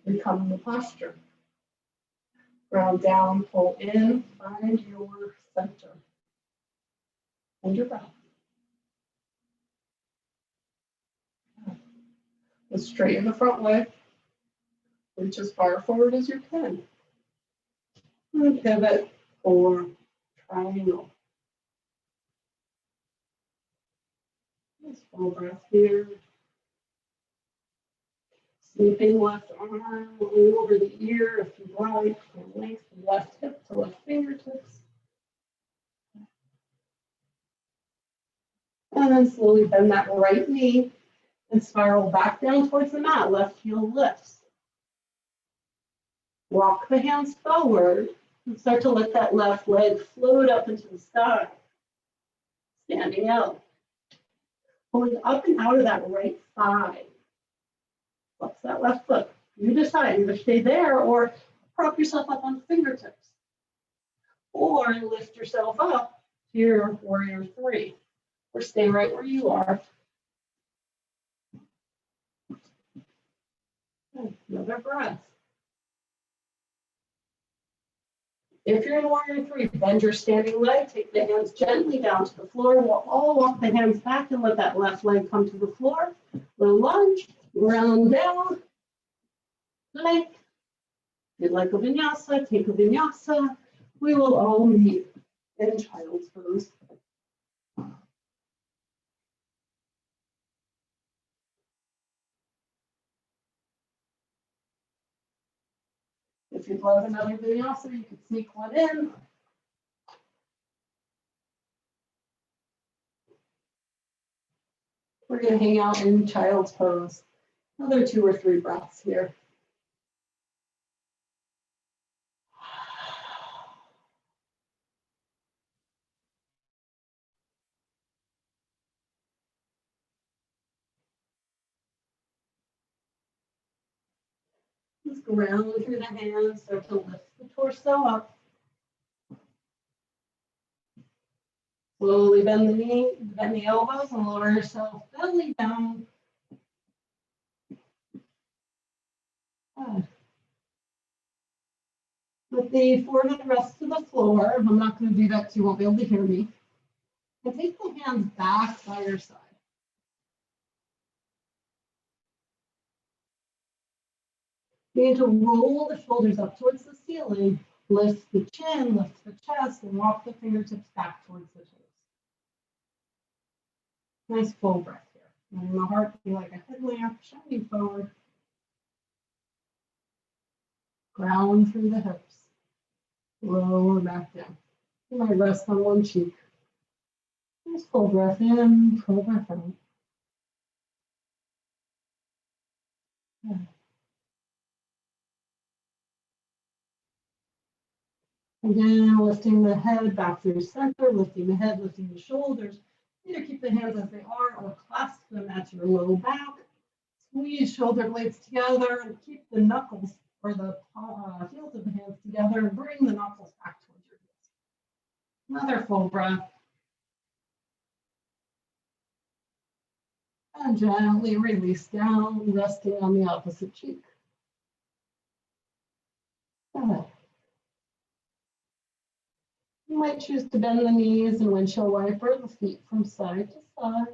Speaker 1: Become the posture. Ground down, pull in, find your center. And your breath. And straighten the front leg. Reach as far forward as you can. And pivot or triangle. Just full breath here. Sweeping left arm over the ear if you like. And length from left hip to left fingertips. And then slowly bend that right knee and spiral back down towards the mat. Left heel lifts. Walk the hands forward And start to let that left leg float up into the sky. Standing out. Pulling up and out of that right thigh. Flex that left foot. You decide, either stay there or prop yourself up on the fingertips. Or lift yourself up to your warrior three. Or stay right where you are. Another breath. If you're in warrior three, bend your standing leg, take the hands gently down to the floor. We'll all walk the hands back and let that left leg come to the floor. Little lunge, round down, plank. If you'd like a vinyasa, take a vinyasa. We will all meet in child's pose. If you'd love another vinyasa, you can sneak one in. We're going to hang out in child's pose. Another 2 or 3 breaths here. Just ground through the hands, start to lift the torso up. Slowly bend the knee, bend the elbows, and lower yourself belly down. Good. With the forehead rest to the floor, I'm not going to do that because you won't be able to hear me. And take the hands back by your side. Begin to roll the shoulders up towards the ceiling. Lift the chin, lift the chest, and walk the fingertips back towards the toes. Nice full breath here. Letting the heart be like a headlamp shining forward. Ground through the hips. Lower back down. You might rest on one cheek. Nice full breath in, full breath out. Good. Again, lifting the head back through center, lifting the head, lifting the shoulders. Either keep the hands as they are or clasp them at your low back. Squeeze shoulder blades together and keep the knuckles or the heels of the hands together and bring the knuckles back towards your heels. Another full breath. And gently release down, resting on the opposite cheek. Good. You might choose to bend the knees and windshield wiper the feet from side to side.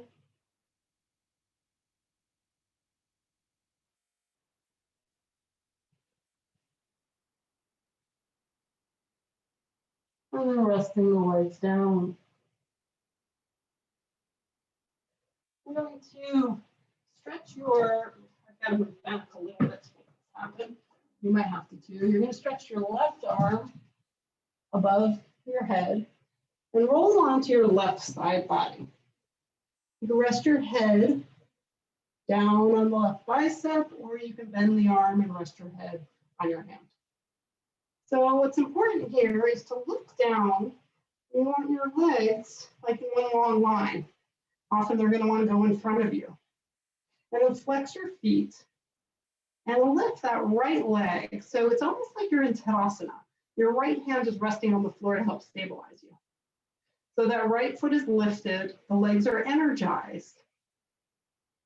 Speaker 1: And then resting the legs down. I'm going to stretch your, I've got to move back a little bit to make this happen. You might have to too. You're going to stretch your left arm above your head and roll onto your left side body. You can rest your head down on the left bicep, or you can bend the arm and rest your head on your hand. So what's important here is to look down. You want your legs like in one long line. Often they're going to want to go in front of you. And then flex your feet and lift that right leg. So it's almost like you're in Tadasana. Your right hand is resting on the floor to help stabilize you. So that right foot is lifted, the legs are energized,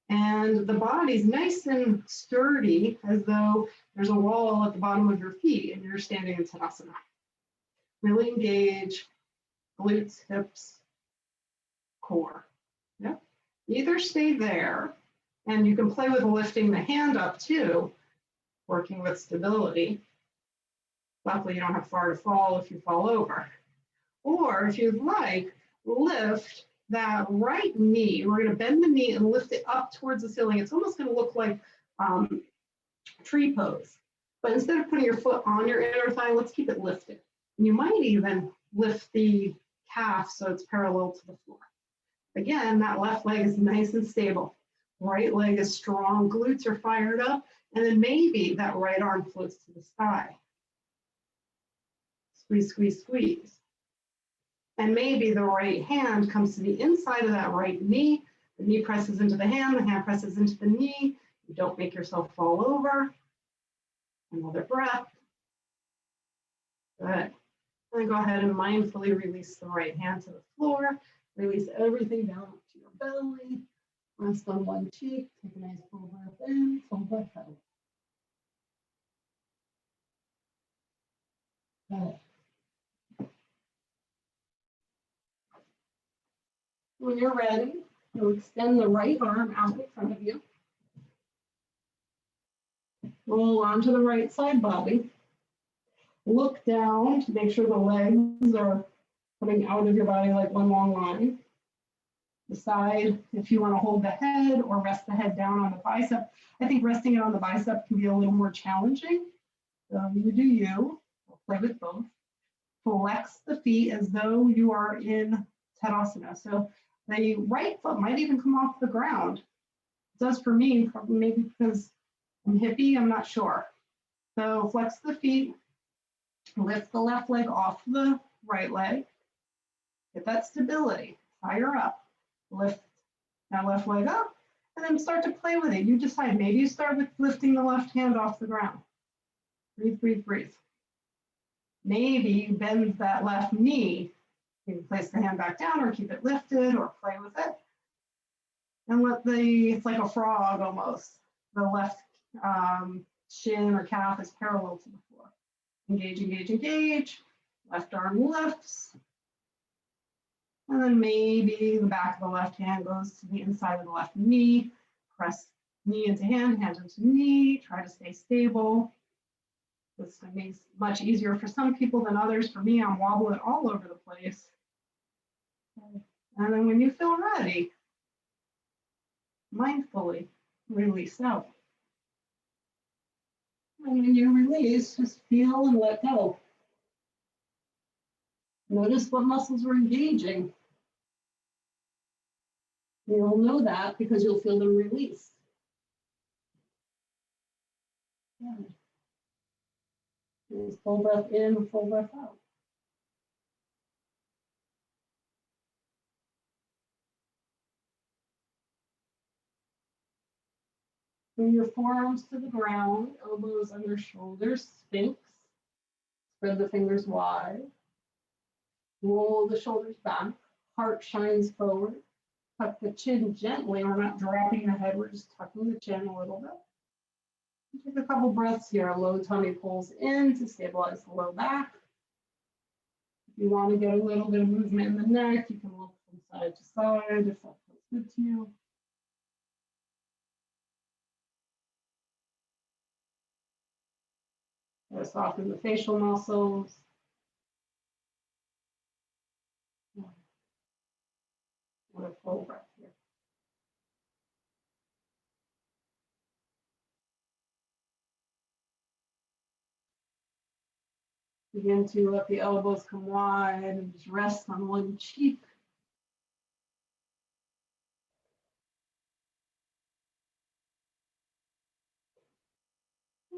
Speaker 1: and the body's nice and sturdy as though there's a wall at the bottom of your feet and you're standing in Tadasana. Really engage glutes, hips, core. Yep. Either stay there, and you can play with lifting the hand up too, working with stability. Luckily, you don't have far to fall if you fall over. Or if you'd like, lift that right knee. We're going to bend the knee and lift it up towards the ceiling. It's almost going to look like tree pose. But instead of putting your foot on your inner thigh, let's keep it lifted. And you might even lift the calf so it's parallel to the floor. Again, that left leg is nice and stable. Right leg is strong, glutes are fired up, and then maybe that right arm floats to the sky. Squeeze, squeeze, squeeze. And maybe the right hand comes to the inside of that right knee. The knee presses into the hand presses into the knee. You don't make yourself fall over. Another breath. Good. Then go ahead and mindfully release the right hand to the floor. Release everything down to your belly. Rest on one cheek. Take a nice full breath in, full breath out. Good. When you're ready, you'll extend the right arm out in front of you. Roll onto the right side body. Look down to make sure the legs are coming out of your body like one long line. Decide if you want to hold the head or rest the head down on the bicep. I think resting it on the bicep can be a little more challenging. So you do you. I'll play with both. Flex the feet as though you are in Tadasana. So the right foot might even come off the ground. It does for me, probably maybe because I'm hippie, I'm not sure. So flex the feet, lift the left leg off the right leg. Get that stability, fire up. Lift that left leg up, and then start to play with it. You decide, maybe you start with lifting the left hand off the ground. Breathe, breathe, breathe. Maybe you bend that left knee. You can place the hand back down or keep it lifted or play with it. And it's like a frog almost. The left shin or calf is parallel to the floor. Engage, engage, engage. Left arm lifts. And then maybe the back of the left hand goes to the inside of the left knee. Press knee into hand, hand into knee. Try to stay stable. This makes it much easier for some people than others. For me, I'm wobbling all over the place. And then when you feel ready, mindfully release out. And when you release, just feel and let go. Notice what muscles are engaging. You'll know that because you'll feel them release. Good. Nice full breath in, full breath out. Bring your forearms to the ground, elbows under shoulders, sphinx. Spread the fingers wide. Roll the shoulders back. Heart shines forward. Tuck the chin gently. We're not dropping the head. We're just tucking the chin a little bit. Take a couple breaths here. Low tummy pulls in to stabilize the low back. If you want to get a little bit of movement in the neck, you can look from side to side if that feels good to you. Soften the facial muscles. And a full breath here. Begin to let the elbows come wide and just rest on one cheek.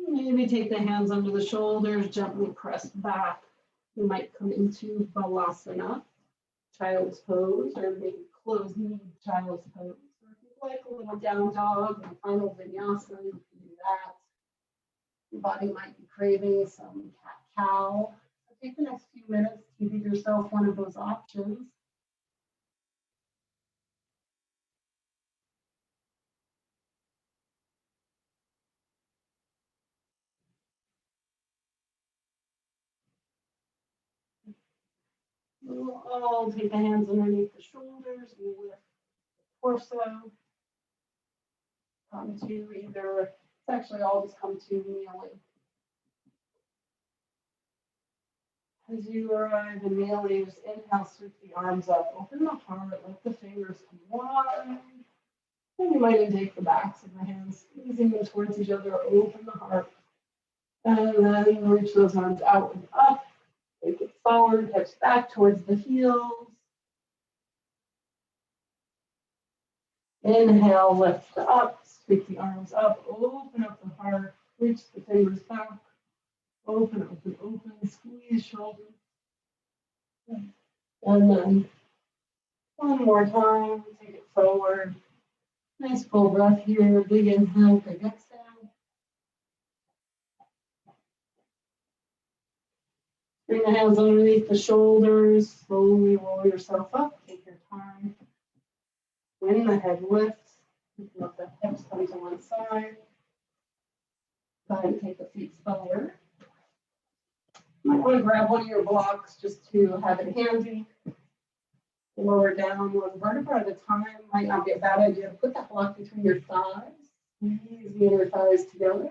Speaker 1: Maybe take the hands under the shoulders, gently press back. You might come into Savasana, child's pose, or maybe closed knee child's pose. Or if you'd like a little down dog or final vinyasa, you can do that. Your body might be craving some cat-cow. So take the next few minutes to give yourself one of those options. We'll all take the hands underneath the shoulders and lift the torso. Come to either, it's actually all just come to kneeling. As you arrive in kneeling, just inhale, sweep the arms up, open the heart, let the fingers come wide. And you might even take the backs of the hands, squeezing them towards each other, open the heart. And then reach those arms out and up. Take it forward, hips back towards the heels. Inhale, lift up, sweep the arms up, open up the heart, reach the fingers back. Open, open, open, squeeze shoulders. And then one more time, take it forward. Nice full breath here, big inhale, big exhale. Bring the hands underneath the shoulders, slowly roll yourself up, take your time. When the head lifts, let the hips come to one side. Go ahead and take the feet forward. You might want to grab one of your blocks just to have it handy. Lower down one vertebra at a time. Might not be a bad idea to put that block between your thighs. Squeeze the inner thighs together.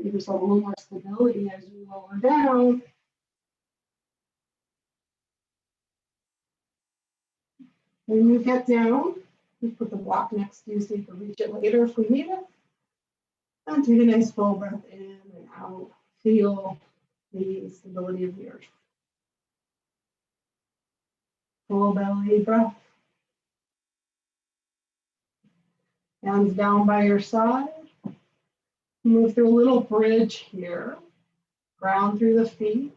Speaker 1: Give yourself a little more stability as you lower down. When you get down, you put the block next to you so you can reach it later if we need it. And take a nice full breath in and out. Feel the stability of the earth. Full belly breath. Hands down by your side. Move through a little bridge here. Ground through the feet.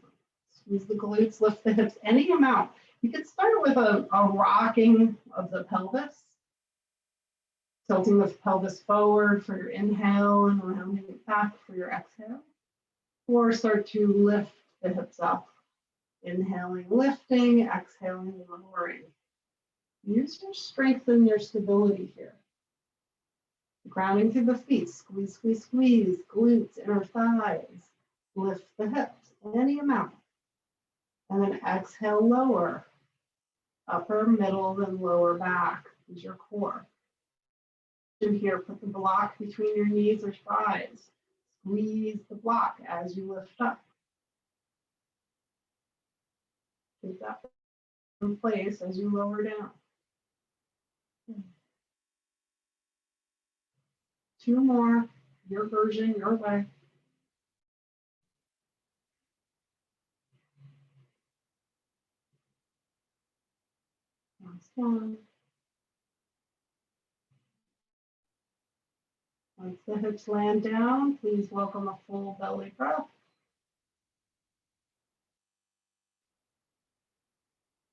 Speaker 1: Squeeze the glutes, lift the hips, any amount. You could start with a rocking of the pelvis. Tilting the pelvis forward for your inhale and rounding it back for your exhale. Or start to lift the hips up. Inhaling, lifting, exhaling, lowering. Use your strength and your stability here. Grounding through the feet, squeeze, squeeze, squeeze, glutes, inner thighs. Lift the hips, any amount. And then exhale, lower. Upper, middle, then lower back is your core. In here, put the block between your knees or thighs. Squeeze the block as you lift up. Keep that in place as you lower down. 2 more, your version, your way. Last one. Once the hips land down, please welcome a full belly breath.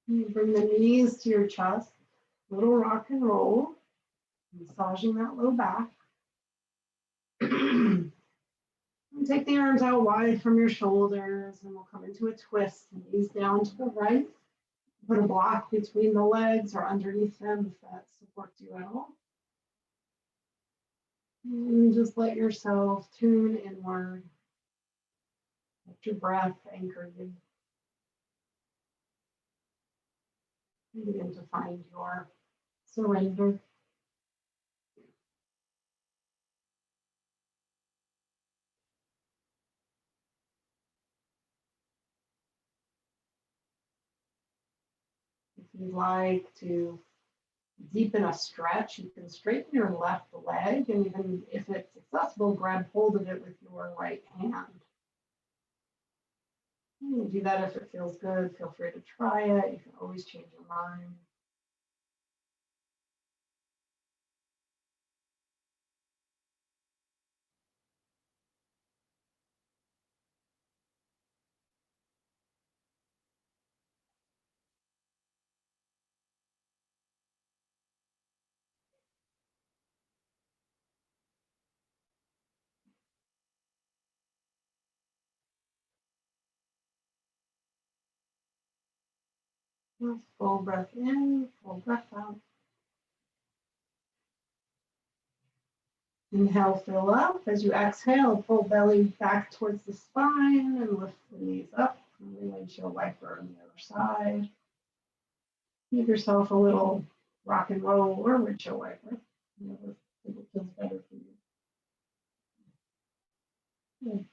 Speaker 1: You bring the knees to your chest, little rock and roll, massaging that low back. And take the arms out wide from your shoulders, and we'll come into a twist. Knees down to the right. Put a block between the legs or underneath them if that supports you at all. And just let yourself tune inward. Let your breath anchor you. And begin to find your surrender. If you'd like to deepen a stretch, you can straighten your left leg, and even if it's accessible, grab hold of it with your right hand. You can do that if it feels good. Feel free to try it. You can always change your mind. Full breath in, full breath out. Inhale, fill up. As you exhale, pull belly back towards the spine and lift the knees up. And windshield wiper on the other side. Give yourself a little rock and roll or windshield wiper. Whatever feels better for you. And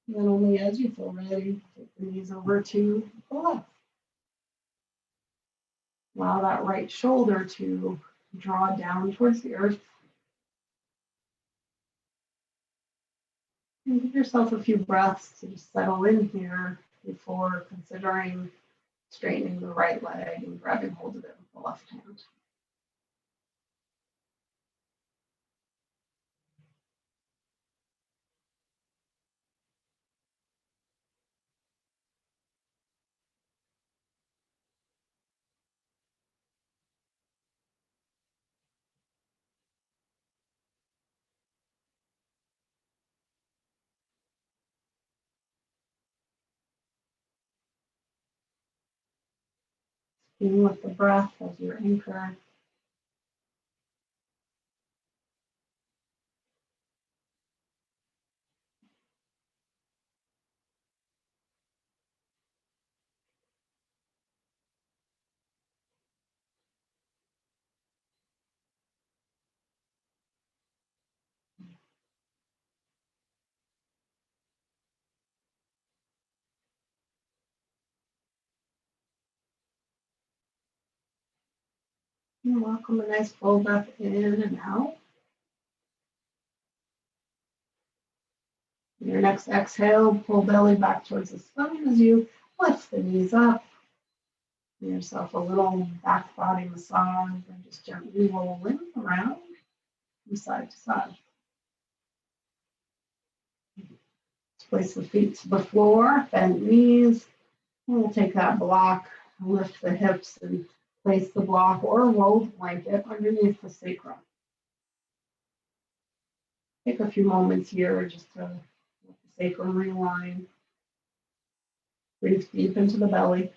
Speaker 1: then only as you feel ready, take the knees over to the left. Allow that right shoulder to draw down towards the earth. And give yourself a few breaths to just settle in here before considering straightening the right leg and grabbing hold of it with the left hand. Being with the breath as your anchor. And welcome a nice full breath in and out. Your next exhale, pull belly back towards the spine as you lift the knees up. Give yourself a little back body massage and just gently rolling around from side to side. Place the feet to the floor, bend knees. And we'll take that block, lift the hips, and place the block or a rolled blanket underneath the sacrum. Take a few moments here just to let the sacrum realign. Breathe deep into the belly.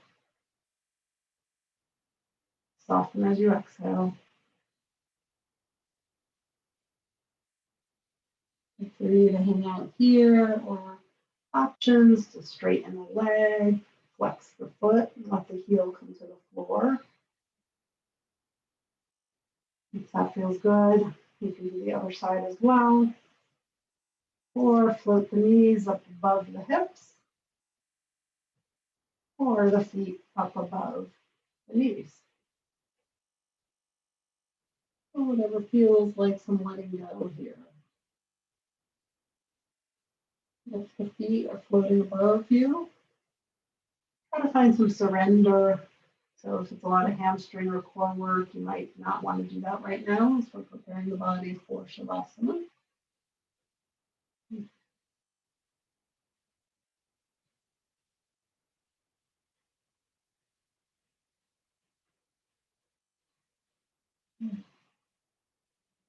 Speaker 1: Soften as you exhale. Feel free to hang out here, or options to straighten the leg, flex the foot, and let the heel come to the floor. If that feels good, you can do the other side as well. Or float the knees up above the hips, or the feet up above the knees. So whatever feels like some letting go here. If the feet are floating above you, try to find some surrender. So if it's a lot of hamstring or core work, you might not want to do that right now as we're preparing the body for Savasana.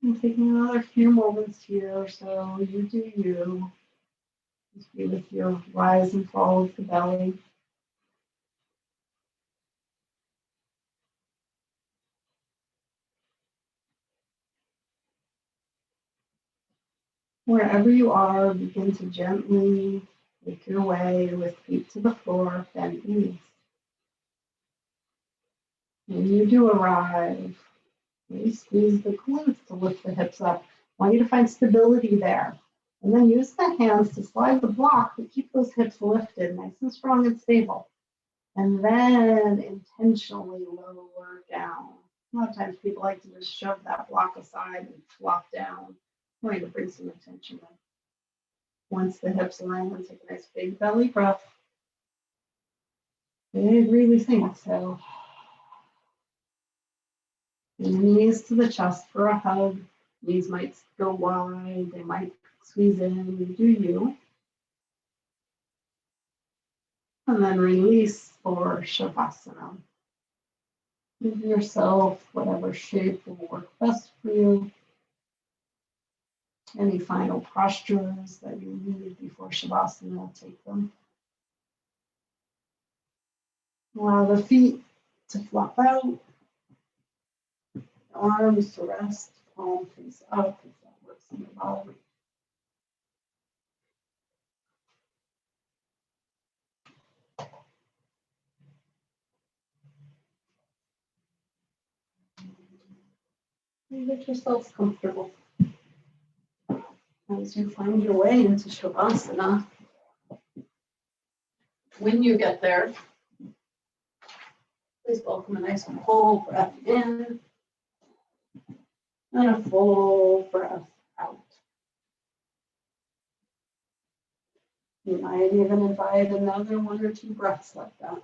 Speaker 1: I'm taking another few moments here, so you do you. Just be with your rise and fall of the belly. Wherever you are, begin to gently make your way with feet to the floor, bend knees. When you do arrive, you squeeze the glutes to lift the hips up. I want you to find stability there. And then use the hands to slide the block, but keep those hips lifted, nice and strong and stable. And then intentionally lower down. A lot of times people like to just shove that block aside and flop down. I'm going to bring some attention in. Once the hips align, take a nice big belly breath. Big releasing exhale. Knees to the chest for a hug. Knees might go wide, they might squeeze in, you do you. And then release for Savasana. Give yourself whatever shape will work best for you. Any final postures that you need before Savasana, take them. Allow the feet to flop out, arms to rest, palm face up if that works in your body. And get yourselves comfortable as you find your way into Shavasana. When you get there, please welcome a nice full breath in and a full breath out. You might even invite another 1 or 2 breaths like that.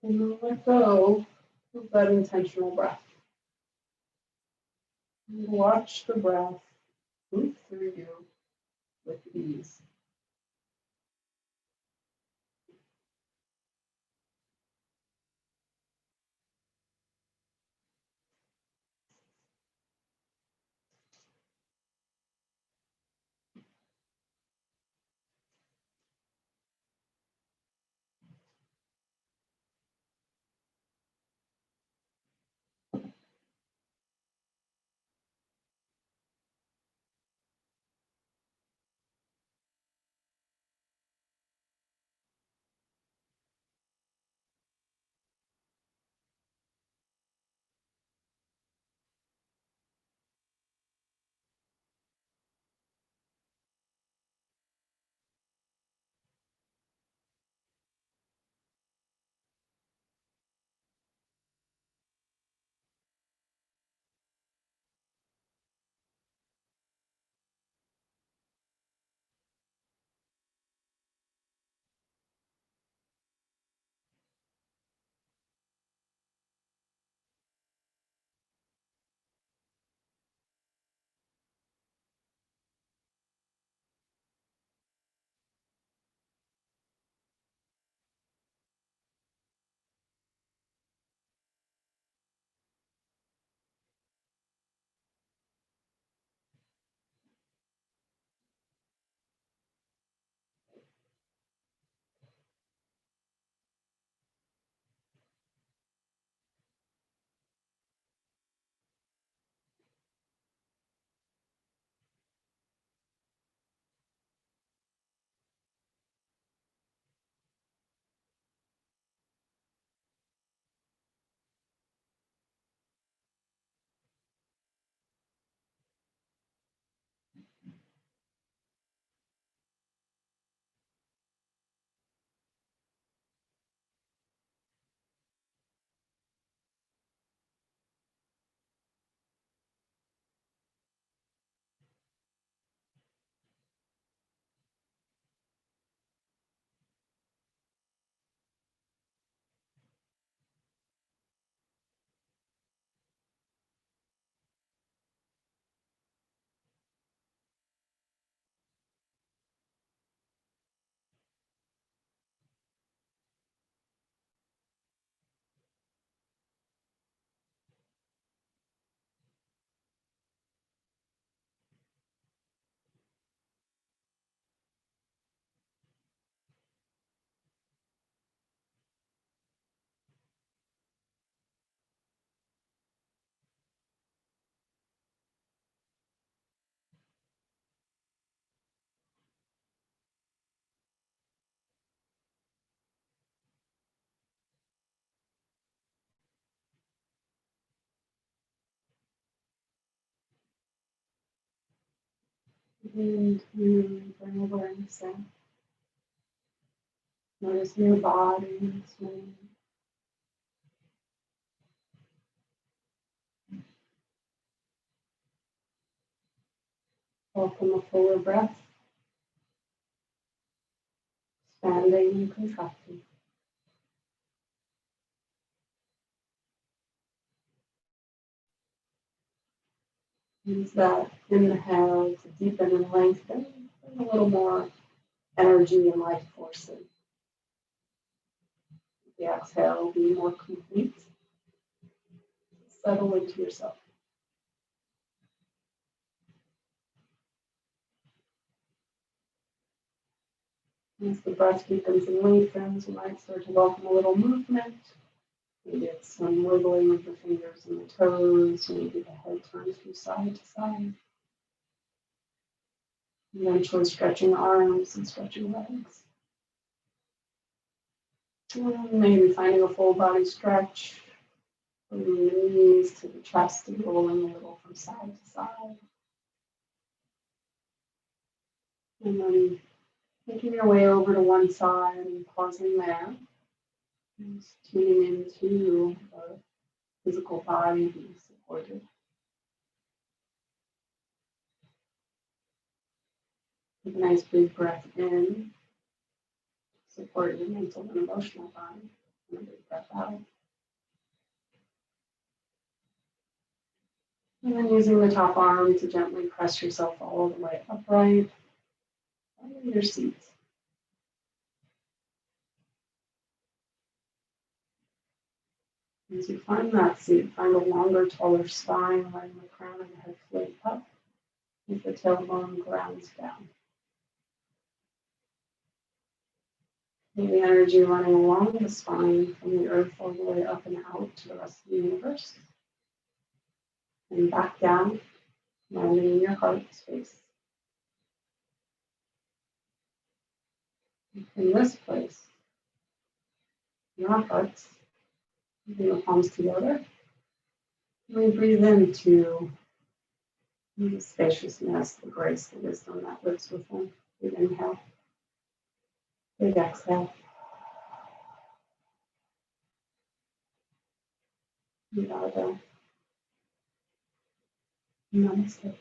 Speaker 1: And then let go of that intentional breath. And watch the breath move through you with ease. And you bring awareness in. Notice your body swaying. Welcome a fuller breath, expanding and contracting. Use that inhale to deepen and lengthen, and a little more energy and life force in. The exhale will be more complete. Settle into yourself. As the breath deepens and lengthens, you might start to welcome a little movement. Maybe it's some wiggling of the fingers and the toes. Maybe the head turns from side to side. Eventually stretching arms and stretching legs. And maybe finding a full body stretch from the knees to the chest and rolling a little from side to side. And then making your way over to one side and pausing there. And tuning into the physical body being supported. Take a nice big breath in. Support your mental and emotional body. And a big breath out. And then using the top arm to gently press yourself all the way upright on your seat. As you find that seat, find a longer, taller spine, letting the crown of the head float up with the tailbone grounds down. Feel the energy running along the spine from the earth all the way up and out to the rest of the universe. And back down, landing in your heart space. In this place, your heart, bring the palms together. We breathe into the spaciousness, the grace, the wisdom that lives within. Big inhale. Big exhale. Namaste.